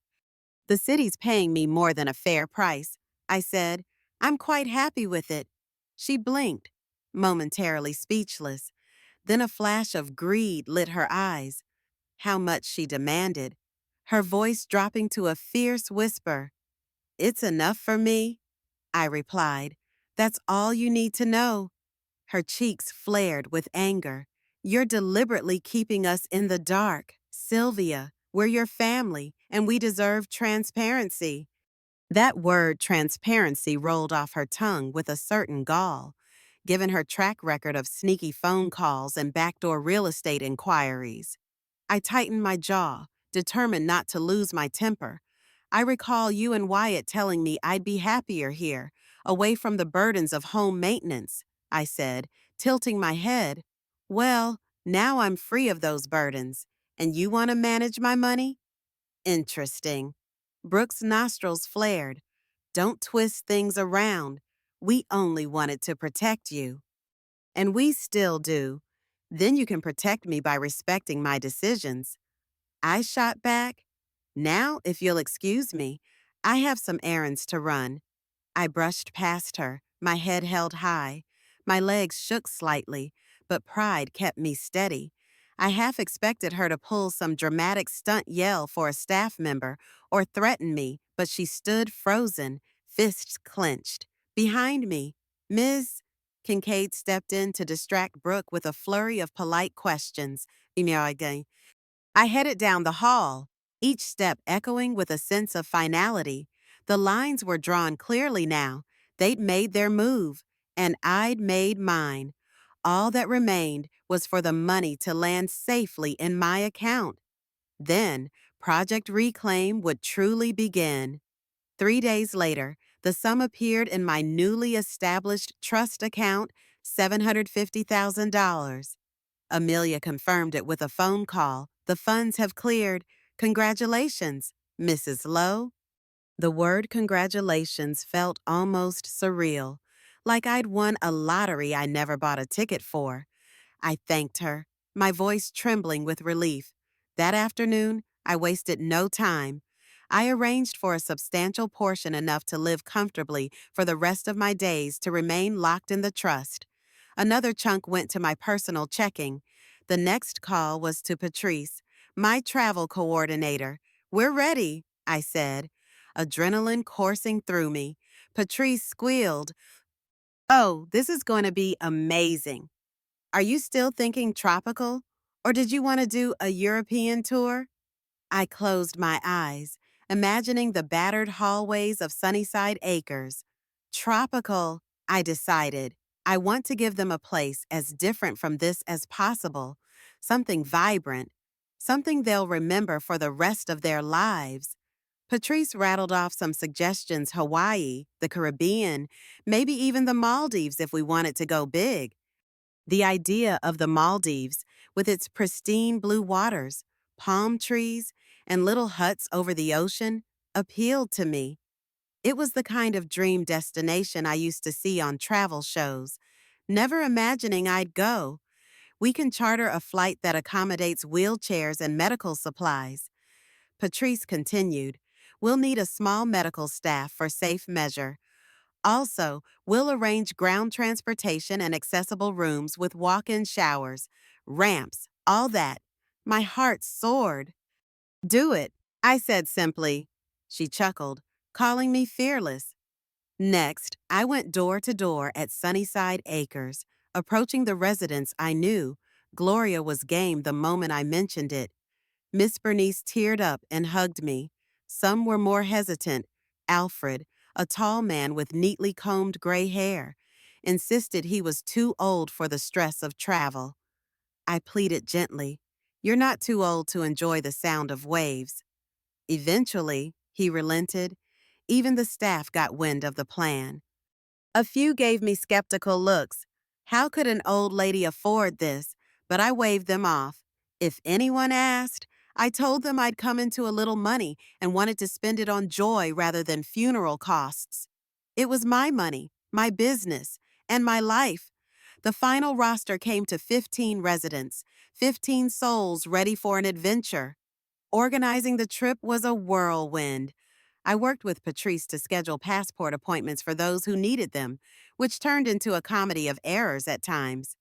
A: "The city's paying me more than a fair price," I said. "I'm quite happy with it." She blinked, momentarily speechless. Then a flash of greed lit her eyes. How much she demanded, her voice dropping to a fierce whisper. "It's enough for me," I replied. "That's all you need to know." Her cheeks flared with anger. "You're deliberately keeping us in the dark. Sylvia, we're your family, and we deserve transparency." That word transparency rolled off her tongue with a certain gall, given her track record of sneaky phone calls and backdoor real estate inquiries. I tightened my jaw, determined not to lose my temper. "I recall you and Wyatt telling me I'd be happier here, away from the burdens of home maintenance," I said, tilting my head. "Well, now I'm free of those burdens, and you want to manage my money? Interesting." Brooke's nostrils flared. Don't twist things around. We only wanted to protect you. And we still do. Then you can protect me by respecting my decisions. I shot back. Now, if you'll excuse me, I have some errands to run. I brushed past her, my head held high. My legs shook slightly, but pride kept me steady. I half expected her to pull some dramatic stunt yell for a staff member or threaten me, but she stood frozen, fists clenched. Behind me, Ms. Kincaid stepped in to distract Brooke with a flurry of polite questions. Again. I headed down the hall, each step echoing with a sense of finality. The lines were drawn clearly now. They'd made their move, and I'd made mine. All that remained was for the money to land safely in my account. Then, Project Reclaim would truly begin. 3 days later, the sum appeared in my newly established trust account, $750,000. Amelia confirmed it with a phone call. The funds have cleared. Congratulations, Mrs. Lowe. The word congratulations felt almost surreal, like I'd won a lottery I never bought a ticket for. I thanked her, my voice trembling with relief. That afternoon, I wasted no time. I arranged for a substantial portion enough to live comfortably for the rest of my days to remain locked in the trust. Another chunk went to my personal checking. The next call was to Patrice, my travel coordinator. "We're ready," I said, adrenaline coursing through me. Patrice squealed, "Oh, this is going to be amazing. Are you still thinking tropical? Or did you want to do a European tour?" I closed my eyes, imagining the battered hallways of Sunnyside Acres. Tropical, I decided. I want to give them a place as different from this as possible, something vibrant, something they'll remember for the rest of their lives. Patrice rattled off some suggestions: Hawaii, the Caribbean, maybe even the Maldives if we wanted to go big. The idea of the Maldives, with its pristine blue waters, palm trees, and little huts over the ocean, appealed to me. It was the kind of dream destination I used to see on travel shows, never imagining I'd go. We can charter a flight that accommodates wheelchairs and medical supplies. Patrice continued, "We'll need a small medical staff for safe measure. Also, we'll arrange ground transportation and accessible rooms with walk-in showers, ramps, all that." My heart soared. "Do it," I said simply. She chuckled, calling me fearless. Next, I went door to door at Sunnyside Acres, approaching the residents I knew. Gloria was game the moment I mentioned it. Miss Bernice teared up and hugged me. Some were more hesitant. Alfred, a tall man with neatly combed gray hair, insisted he was too old for the stress of travel. I pleaded gently, "You're not too old to enjoy the sound of waves." Eventually, he relented. Even the staff got wind of the plan. A few gave me skeptical looks. How could an old lady afford this? But I waved them off. If anyone asked, I told them I'd come into a little money and wanted to spend it on joy rather than funeral costs. It was my money, my business, and my life. The final roster came to 15 residents, 15 souls ready for an adventure. Organizing the trip was a whirlwind. I worked with Patrice to schedule passport appointments for those who needed them, which turned into a comedy of errors at times.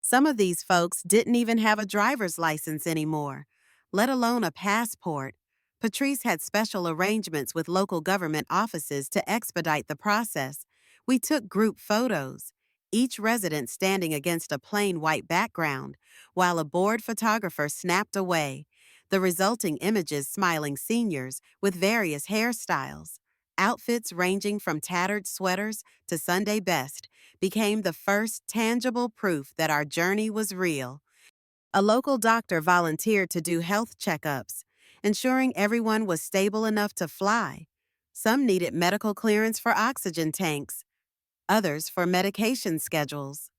A: Some of these folks didn't even have a driver's license anymore, let alone a passport. Patrice had special arrangements with local government offices to expedite the process. We took group photos, each resident standing against a plain white background, while a bored photographer snapped away, the resulting images smiling seniors with various hairstyles. Outfits ranging from tattered sweaters to Sunday best became the first tangible proof that our journey was real. A local doctor volunteered to do health checkups, ensuring everyone was stable enough to fly. Some needed medical clearance for oxygen tanks, others for medication schedules.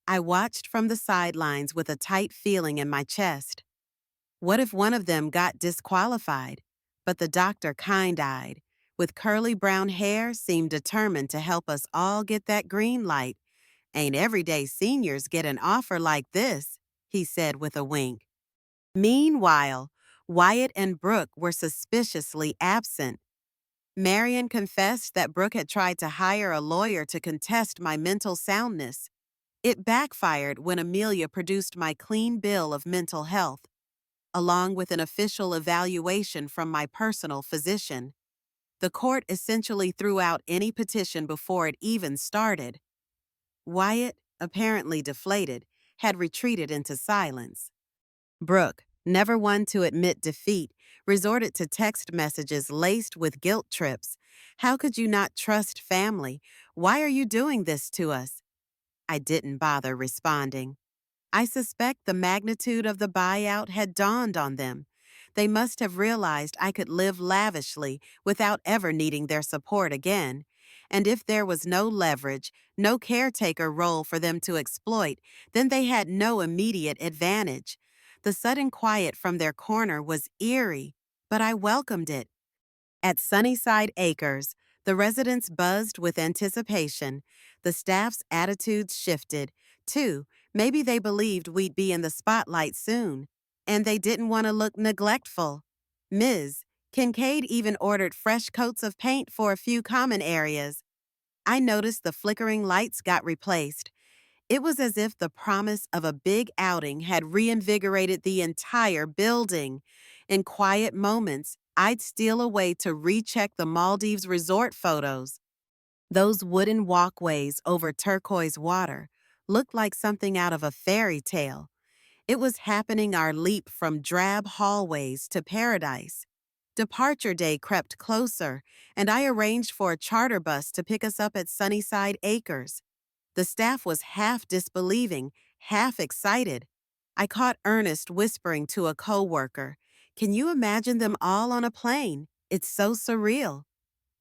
A: I watched from the sidelines with a tight feeling in my chest. What if one of them got disqualified? But the doctor kind-eyed, with curly brown hair, seemed determined to help us all get that green light. "Ain't everyday seniors get an offer like this," he said with a wink. Meanwhile, Wyatt and Brooke were suspiciously absent. Marion confessed that Brooke had tried to hire a lawyer to contest my mental soundness. It backfired when Amelia produced my clean bill of mental health, along with an official evaluation from my personal physician. The court essentially threw out any petition before it even started. Wyatt, apparently deflated, had retreated into silence. Brooke, never one to admit defeat, resorted to text messages laced with guilt trips. "How could you not trust family? Why are you doing this to us?" I didn't bother responding. I suspect the magnitude of the buyout had dawned on them. They must have realized I could live lavishly without ever needing their support again. And if there was no leverage, no caretaker role for them to exploit, then they had no immediate advantage. The sudden quiet from their corner was eerie, but I welcomed it. At Sunnyside Acres, the residents buzzed with anticipation. The staff's attitudes shifted. Too, maybe they believed we'd be in the spotlight soon, and they didn't want to look neglectful. Ms. Kincaid even ordered fresh coats of paint for a few common areas. I noticed the flickering lights got replaced. It was as if the promise of a big outing had reinvigorated the entire building. In quiet moments, I'd steal away to recheck the Maldives resort photos. Those wooden walkways over turquoise water looked like something out of a fairy tale. It was happening our leap from drab hallways to paradise. Departure day crept closer, and I arranged for a charter bus to pick us up at Sunnyside Acres. The staff was half disbelieving, half excited. I caught Ernest whispering to a coworker, "Can you imagine them all on a plane? It's so surreal."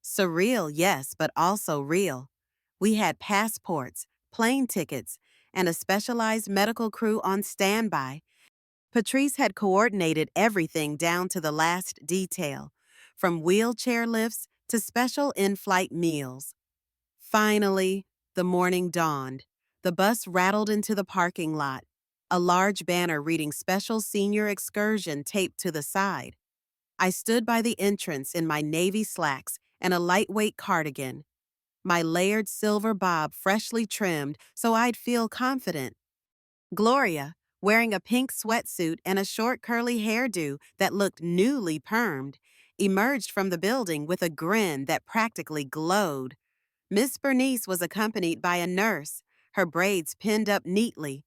A: Surreal, yes, but also real. We had passports, plane tickets, and a specialized medical crew on standby. Patrice had coordinated everything down to the last detail, from wheelchair lifts to special in-flight meals. Finally, the morning dawned. The bus rattled into the parking lot, a large banner reading "Special Senior Excursion" taped to the side. I stood by the entrance in my navy slacks and a lightweight cardigan, my layered silver bob freshly trimmed so I'd feel confident. Gloria, wearing a pink sweatsuit and a short curly hairdo that looked newly permed, emerged from the building with a grin that practically glowed. Miss Bernice was accompanied by a nurse, her braids pinned up neatly.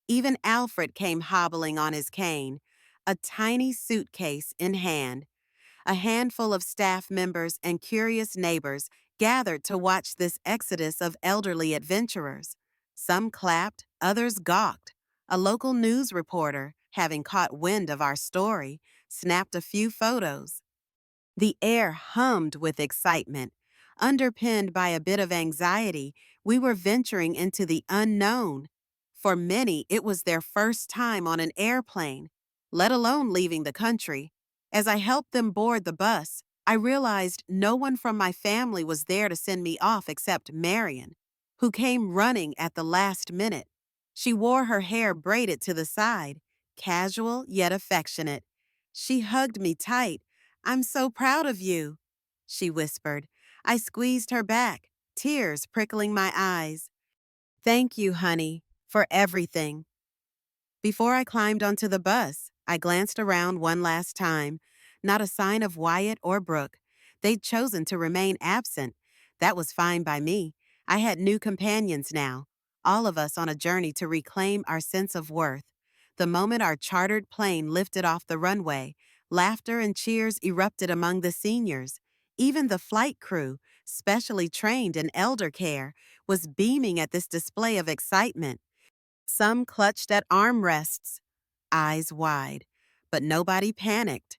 A: Even Alfred came hobbling on his cane, a tiny suitcase in hand. A handful of staff members and curious neighbors gathered to watch this exodus of elderly adventurers. Some clapped, others gawked. A local news reporter, having caught wind of our story, snapped a few photos. The air hummed with excitement. Underpinned by a bit of anxiety, we were venturing into the unknown. For many, it was their first time on an airplane, let alone leaving the country. As I helped them board the bus, I realized no one from my family was there to send me off except Marion, who came running at the last minute. She wore her hair braided to the side, casual yet affectionate. She hugged me tight. "I'm so proud of you," she whispered. I squeezed her back, tears prickling my eyes. "Thank you, honey, for everything." Before I climbed onto the bus, I glanced around one last time. Not a sign of Wyatt or Brooke. They'd chosen to remain absent. That was fine by me. I had new companions now, all of us on a journey to reclaim our sense of worth. The moment our chartered plane lifted off the runway, laughter and cheers erupted among the seniors. Even the flight crew, specially trained in elder care, was beaming at this display of excitement. Some clutched at armrests, eyes wide, but nobody panicked.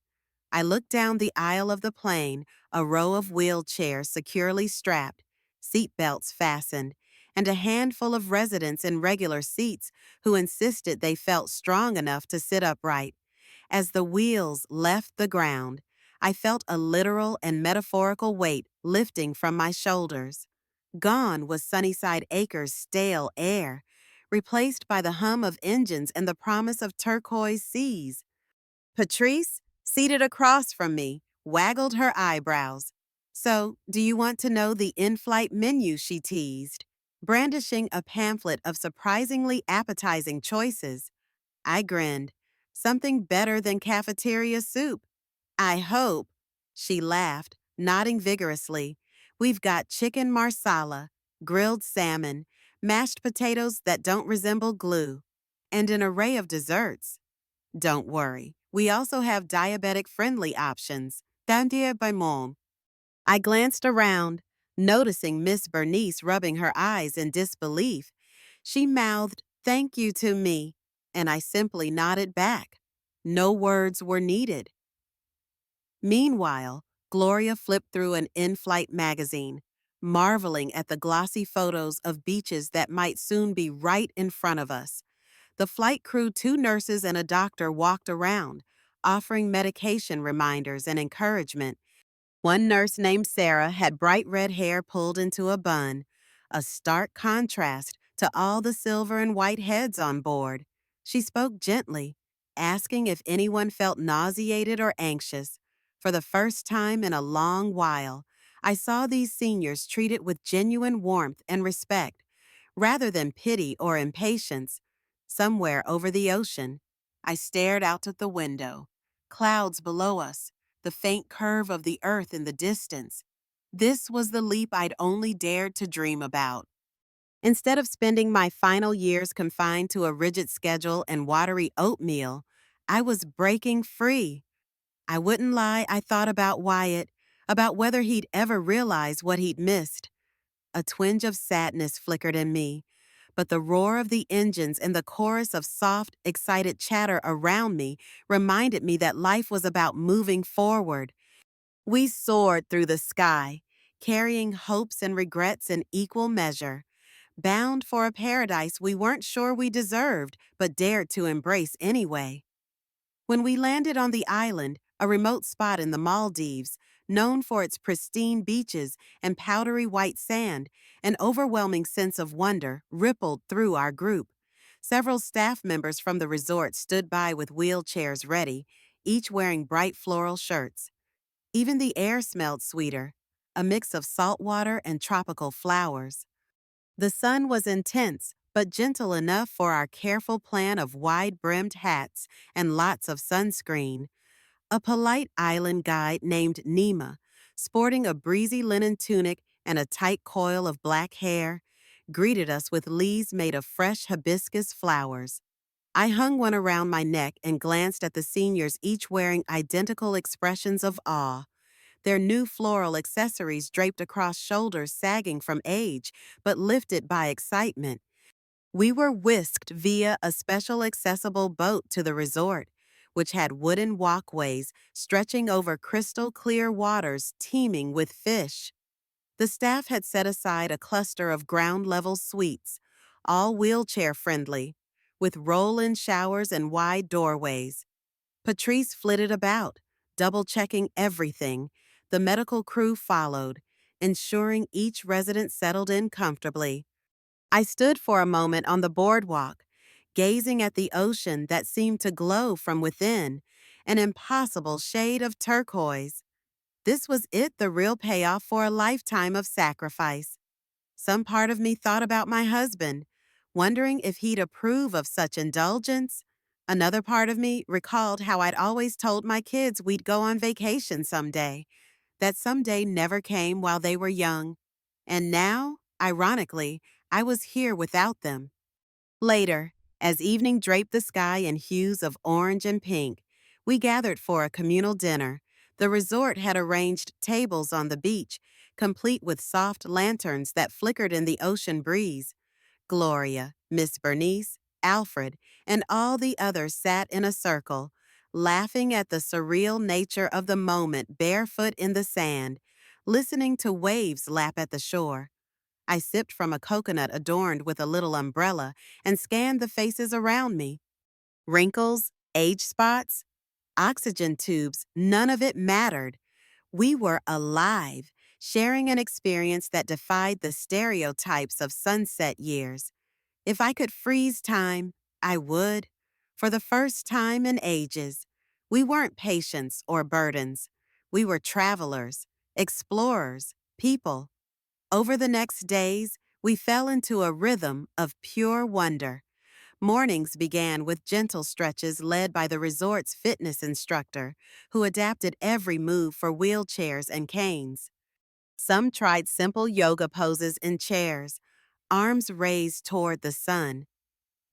A: I looked down the aisle of the plane, a row of wheelchairs securely strapped, seat belts fastened, and a handful of residents in regular seats who insisted they felt strong enough to sit upright. As the wheels left the ground, I felt a literal and metaphorical weight lifting from my shoulders. Gone was Sunnyside Acres' stale air, replaced by the hum of engines and the promise of turquoise seas. Patrice, seated across from me, waggled her eyebrows. So, do you want to know the in flight menu? She teased, brandishing a pamphlet of surprisingly appetizing choices. I grinned. Something better than cafeteria soup. I hope. She laughed, nodding vigorously. We've got chicken marsala, grilled salmon, mashed potatoes that don't resemble glue, and an array of desserts. Don't worry, we also have diabetic-friendly options. Dandier by mom. I glanced around, noticing Miss Bernice rubbing her eyes in disbelief. She mouthed, "Thank you" to me, and I simply nodded back. No words were needed. Meanwhile, Gloria flipped through an in-flight magazine, marveling at the glossy photos of beaches that might soon be right in front of us. The flight crew, 2 nurses, and a doctor walked around, offering medication reminders and encouragement. One nurse named Sarah had bright red hair pulled into a bun, a stark contrast to all the silver and white heads on board. She spoke gently, asking if anyone felt nauseated or anxious. For the first time in a long while, I saw these seniors treated with genuine warmth and respect, rather than pity or impatience. Somewhere over the ocean, I stared out at the window, clouds below us, the faint curve of the earth in the distance. This was the leap I'd only dared to dream about. Instead of spending my final years confined to a rigid schedule and watery oatmeal, I was breaking free. I wouldn't lie, I thought about Wyatt, about whether he'd ever realize what he'd missed. A twinge of sadness flickered in me, but the roar of the engines and the chorus of soft, excited chatter around me reminded me that life was about moving forward. We soared through the sky, carrying hopes and regrets in equal measure, bound for a paradise we weren't sure we deserved but dared to embrace anyway. When we landed on the island, a remote spot in the Maldives, known for its pristine beaches and powdery white sand, an overwhelming sense of wonder rippled through our group. Several staff members from the resort stood by with wheelchairs ready, each wearing bright floral shirts. Even the air smelled sweeter, a mix of salt water and tropical flowers. The sun was intense, but gentle enough for our careful plan of wide-brimmed hats and lots of sunscreen. A polite island guide named Nima, sporting a breezy linen tunic and a tight coil of black hair, greeted us with leaves made of fresh hibiscus flowers. I hung one around my neck and glanced at the seniors, each wearing identical expressions of awe, their new floral accessories draped across shoulders sagging from age, but lifted by excitement. We were whisked via a special accessible boat to the resort, which had wooden walkways stretching over crystal clear waters teeming with fish. The staff had set aside a cluster of ground-level suites, all wheelchair-friendly, with roll-in showers and wide doorways. Patrice flitted about, double-checking everything. The medical crew followed, ensuring each resident settled in comfortably. I stood for a moment on the boardwalk, gazing at the ocean that seemed to glow from within, an impossible shade of turquoise. This was it, the real payoff for a lifetime of sacrifice. Some part of me thought about my husband, wondering if he'd approve of such indulgence. Another part of me recalled how I'd always told my kids we'd go on vacation someday. That someday never came while they were young. And now, ironically, I was here without them. Later, as evening draped the sky in hues of orange and pink, we gathered for a communal dinner. The resort had arranged tables on the beach, complete with soft lanterns that flickered in the ocean breeze. Gloria, Miss Bernice, Alfred, and all the others sat in a circle, laughing at the surreal nature of the moment barefoot in the sand, listening to waves lap at the shore. I sipped from a coconut adorned with a little umbrella and scanned the faces around me. Wrinkles, age spots, oxygen tubes, none of it mattered. We were alive, sharing an experience that defied the stereotypes of sunset years. If I could freeze time, I would. For the first time in ages, we weren't patients or burdens. We were travelers, explorers, people. Over the next days, we fell into a rhythm of pure wonder. Mornings began with gentle stretches led by the resort's fitness instructor, who adapted every move for wheelchairs and canes. Some tried simple yoga poses in chairs, arms raised toward the sun.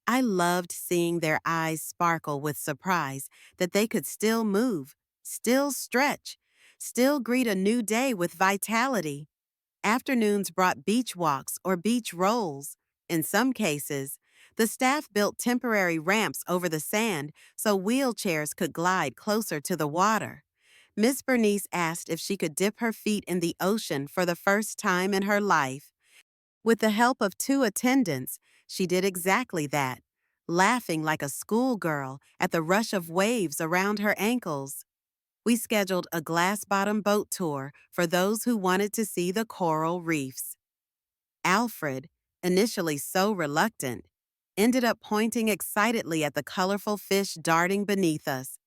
A: I loved seeing their eyes sparkle with surprise that they could still move, still stretch, still greet a new day with vitality. Afternoons brought beach walks or beach rolls. In some cases, the staff built temporary ramps over the sand so wheelchairs could glide closer to the water. Miss Bernice asked if she could dip her feet in the ocean for the first time in her life. With the help of two attendants, she did exactly that, laughing like a schoolgirl at the rush of waves around her ankles. We scheduled a glass-bottom boat tour for those who wanted to see the coral reefs. Alfred, initially so reluctant, ended up pointing excitedly at the colorful fish darting beneath us.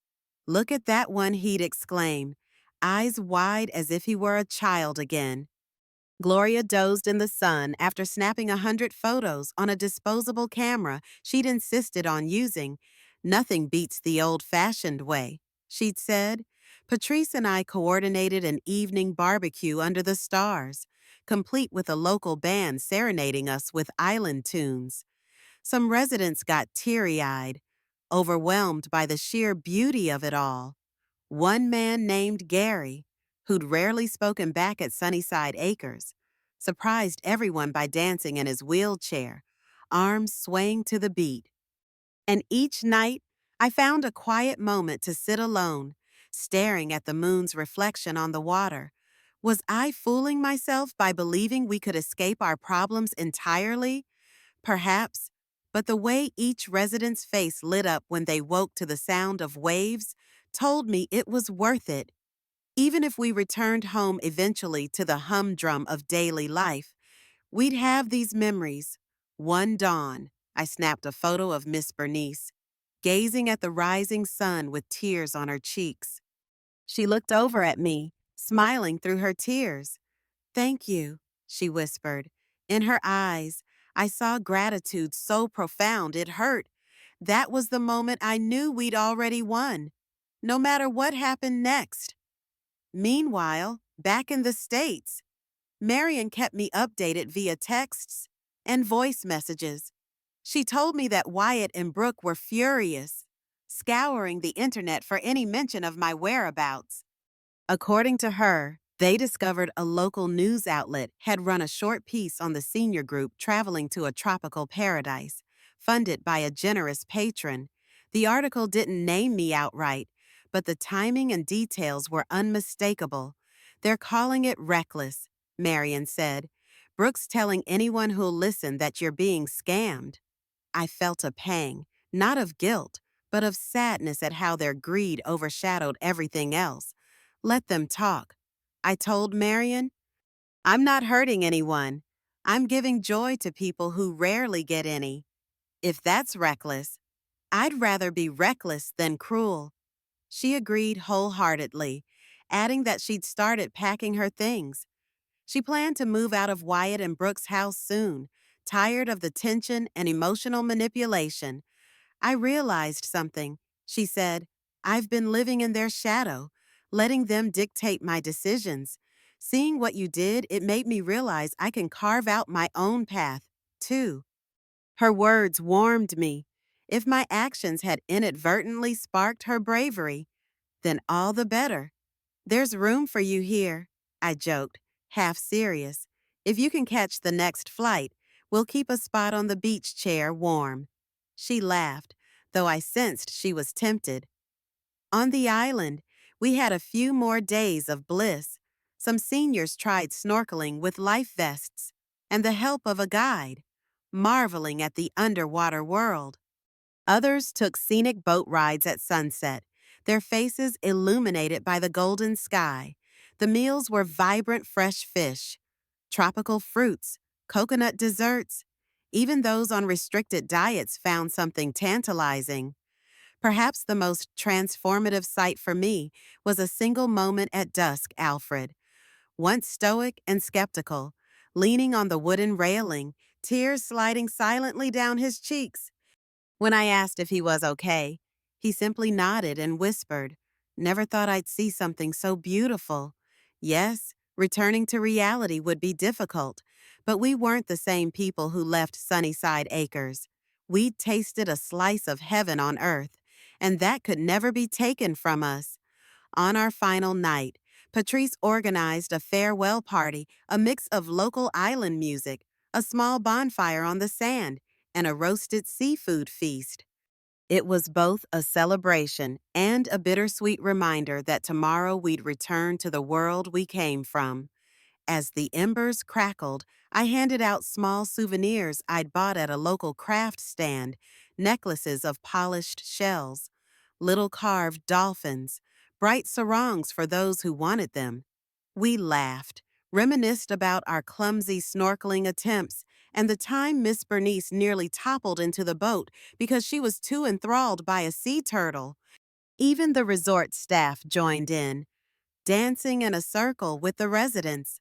A: "Look at that one," he'd exclaim, eyes wide as if he were a child again. Gloria dozed in the sun after snapping 100 photos on a disposable camera she'd insisted on using. "Nothing beats the old-fashioned way," she'd said. Patrice and I coordinated an evening barbecue under the stars, complete with a local band serenading us with island tunes. Some residents got teary-eyed, overwhelmed by the sheer beauty of it all. One man named Gary, who'd rarely spoken back at Sunnyside Acres, surprised everyone by dancing in his wheelchair, arms swaying to the beat. And each night, I found a quiet moment to sit alone, staring at the moon's reflection on the water. Was I fooling myself by believing we could escape our problems entirely? Perhaps, but the way each resident's face lit up when they woke to the sound of waves told me it was worth it. Even if we returned home eventually to the humdrum of daily life, we'd have these memories. One dawn, I snapped a photo of Miss Bernice, gazing at the rising sun with tears on her cheeks. She looked over at me, smiling through her tears. "Thank you," she whispered. In her eyes, I saw gratitude so profound it hurt. That was the moment I knew we'd already won, no matter what happened next. Meanwhile, back in the States, Marion kept me updated via texts and voice messages. She told me that Wyatt and Brooke were furious, scouring the internet for any mention of my whereabouts. According to her, they discovered a local news outlet had run a short piece on the senior group traveling to a tropical paradise, funded by a generous patron. The article didn't name me outright, but the timing and details were unmistakable. "They're calling it reckless," Marion said. "Brooks telling anyone who'll listen that you're being scammed." I felt a pang, not of guilt, but of sadness at how their greed overshadowed everything else. "Let them talk," I told Marion. "I'm not hurting anyone. I'm giving joy to people who rarely get any. If that's reckless, I'd rather be reckless than cruel." She agreed wholeheartedly, adding that she'd started packing her things. She planned to move out of Wyatt and Brooks' house soon, tired of the tension and emotional manipulation. "I realized something," she said. "I've been living in their shadow, letting them dictate my decisions. Seeing what you did, it made me realize I can carve out my own path, too." Her words warmed me. If my actions had inadvertently sparked her bravery, then all the better. "There's room for you here," I joked, half serious. "If you can catch the next flight, we'll keep a spot on the beach chair warm." She laughed, though I sensed she was tempted. On the island, we had a few more days of bliss. Some seniors tried snorkeling with life vests and the help of a guide, marveling at the underwater world. Others took scenic boat rides at sunset, their faces illuminated by the golden sky. The meals were vibrant fresh fish, tropical fruits, coconut desserts. Even those on restricted diets found something tantalizing. Perhaps the most transformative sight for me was a single moment at dusk, Alfred, once stoic and skeptical, leaning on the wooden railing, tears sliding silently down his cheeks. When I asked if he was okay, he simply nodded and whispered, "Never thought I'd see something so beautiful." Yes, returning to reality would be difficult, but we weren't the same people who left Sunnyside Acres. We'd tasted a slice of heaven on earth, and that could never be taken from us. On our final night, Patrice organized a farewell party, a mix of local island music, a small bonfire on the sand, and a roasted seafood feast. It was both a celebration and a bittersweet reminder that tomorrow we'd return to the world we came from. As the embers crackled, I handed out small souvenirs I'd bought at a local craft stand, necklaces of polished shells, little carved dolphins, bright sarongs for those who wanted them. We laughed, reminisced about our clumsy snorkeling attempts, and the time Miss Bernice nearly toppled into the boat because she was too enthralled by a sea turtle. Even the resort staff joined in, dancing in a circle with the residents.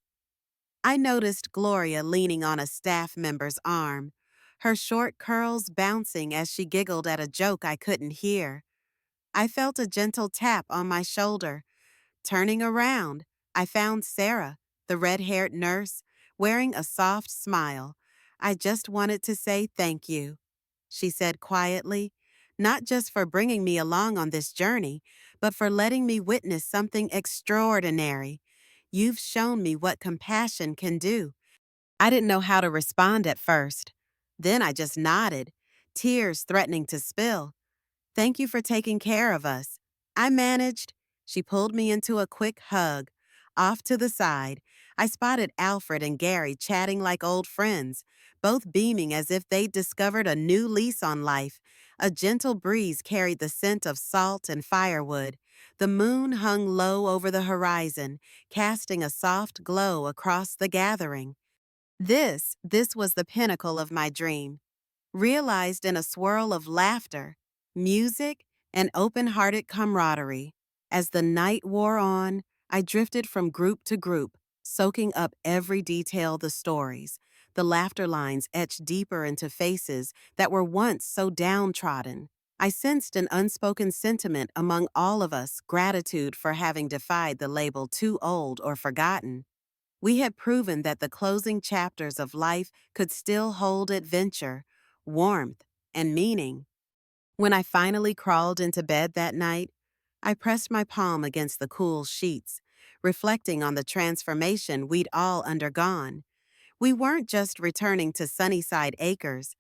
A: I noticed Gloria leaning on a staff member's arm, her short curls bouncing as she giggled at a joke I couldn't hear. I felt a gentle tap on my shoulder. Turning around, I found Sarah, the red-haired nurse, wearing a soft smile. "I just wanted to say thank you," she said quietly, "not just for bringing me along on this journey, but for letting me witness something extraordinary. You've shown me what compassion can do." I didn't know how to respond at first. Then I just nodded, tears threatening to spill. "Thank you for taking care of us." I managed. She pulled me into a quick hug. Off to the side, I spotted Alfred and Gary chatting like old friends, both beaming as if they'd discovered a new lease on life. A gentle breeze carried the scent of salt and firewood. The moon hung low over the horizon, casting a soft glow across the gathering. This was the pinnacle of my dream, realized in a swirl of laughter, music, and open-hearted camaraderie. As the night wore on, I drifted from group to group, soaking up every detail of the stories. The laughter lines etched deeper into faces that were once so downtrodden. I sensed an unspoken sentiment among all of us, gratitude for having defied the label too old or forgotten. We had proven that the closing chapters of life could still hold adventure, warmth, and meaning. When I finally crawled into bed that night, I pressed my palm against the cool sheets, reflecting on the transformation we'd all undergone. We weren't just returning to Sunnyside Acres.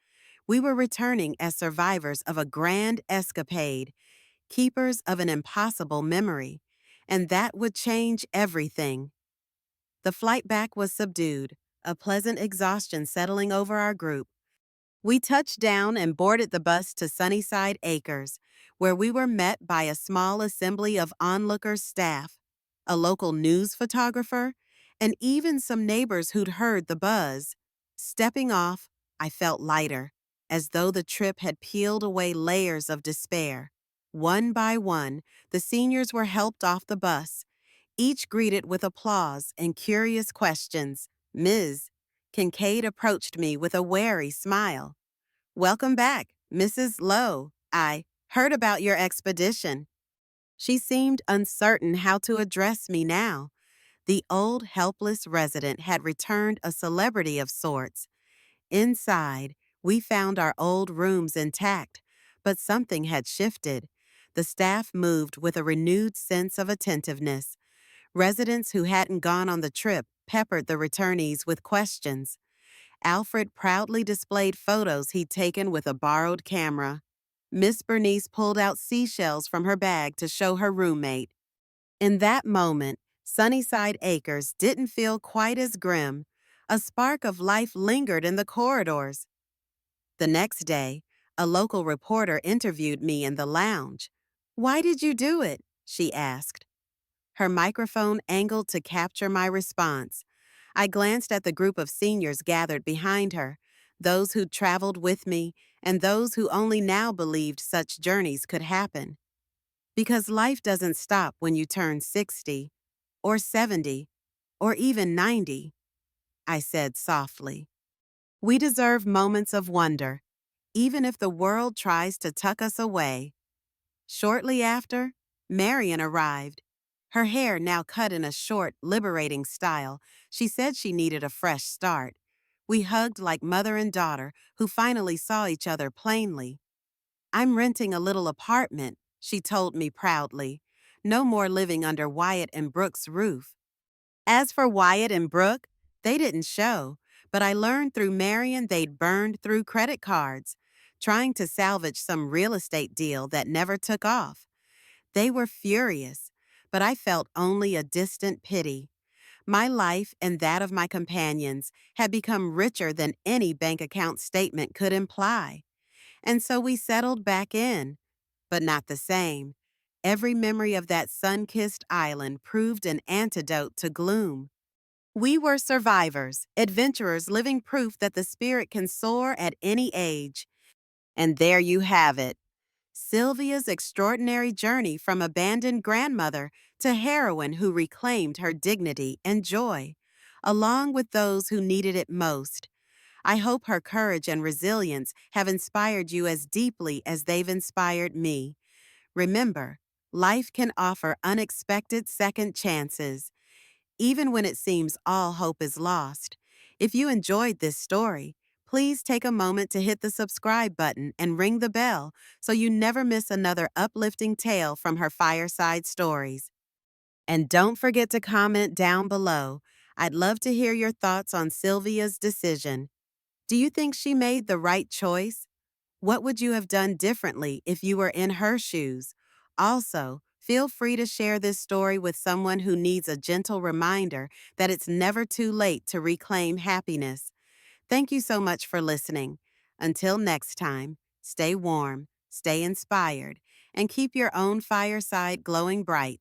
A: We were returning as survivors of a grand escapade, keepers of an impossible memory, and that would change everything. The flight back was subdued, a pleasant exhaustion settling over our group. We touched down and boarded the bus to Sunnyside Acres, where we were met by a small assembly of onlookers staff, a local news photographer, and even some neighbors who'd heard the buzz. Stepping off, I felt lighter, as though the trip had peeled away layers of despair. One by one, the seniors were helped off the bus, each greeted with applause and curious questions. "Ms. Kincaid approached me with a wary smile. "Welcome back, Mrs. Lowe. I heard about your expedition." She seemed uncertain how to address me now. The old helpless resident had returned a celebrity of sorts. Inside, we found our old rooms intact, but something had shifted. The staff moved with a renewed sense of attentiveness. Residents who hadn't gone on the trip peppered the returnees with questions. Alfred proudly displayed photos he'd taken with a borrowed camera. Miss Bernice pulled out seashells from her bag to show her roommate. In that moment, Sunnyside Acres didn't feel quite as grim. A spark of life lingered in the corridors. The next day, a local reporter interviewed me in the lounge. Why did you do it? She asked, her microphone angled to capture my response. I glanced at the group of seniors gathered behind her, those who'd traveled with me, and those who only now believed such journeys could happen. Because life doesn't stop when you turn 60, or 70, or even 90, I said softly. We deserve moments of wonder, even if the world tries to tuck us away. Shortly after, Marion arrived. Her hair now cut in a short, liberating style. She said she needed a fresh start. We hugged like mother and daughter who finally saw each other plainly. I'm renting a little apartment, she told me proudly. No more living under Wyatt and Brooke's roof. As for Wyatt and Brooke, they didn't show, but I learned through Marion they'd burned through credit cards, trying to salvage some real estate deal that never took off. They were furious, but I felt only a distant pity. My life and that of my companions had become richer than any bank account statement could imply. And so we settled back in, but not the same. Every memory of that sun-kissed island proved an antidote to gloom. We were survivors, adventurers living proof that the spirit can soar at any age. And there you have it. Sylvia's extraordinary journey from abandoned grandmother to heroine who reclaimed her dignity and joy, along with those who needed it most. I hope her courage and resilience have inspired you as deeply as they've inspired me. Remember, life can offer unexpected second chances, even when it seems all hope is lost. If you enjoyed this story, please take a moment to hit the subscribe button and ring the bell so you never miss another uplifting tale from her Fireside Stories. And don't forget to comment down below. I'd love to hear your thoughts on Sylvia's decision. Do you think she made the right choice? What would you have done differently if you were in her shoes? Also, feel free to share this story with someone who needs a gentle reminder that it's never too late to reclaim happiness. Thank you so much for listening. Until next time, stay warm, stay inspired, and keep your own fireside glowing bright.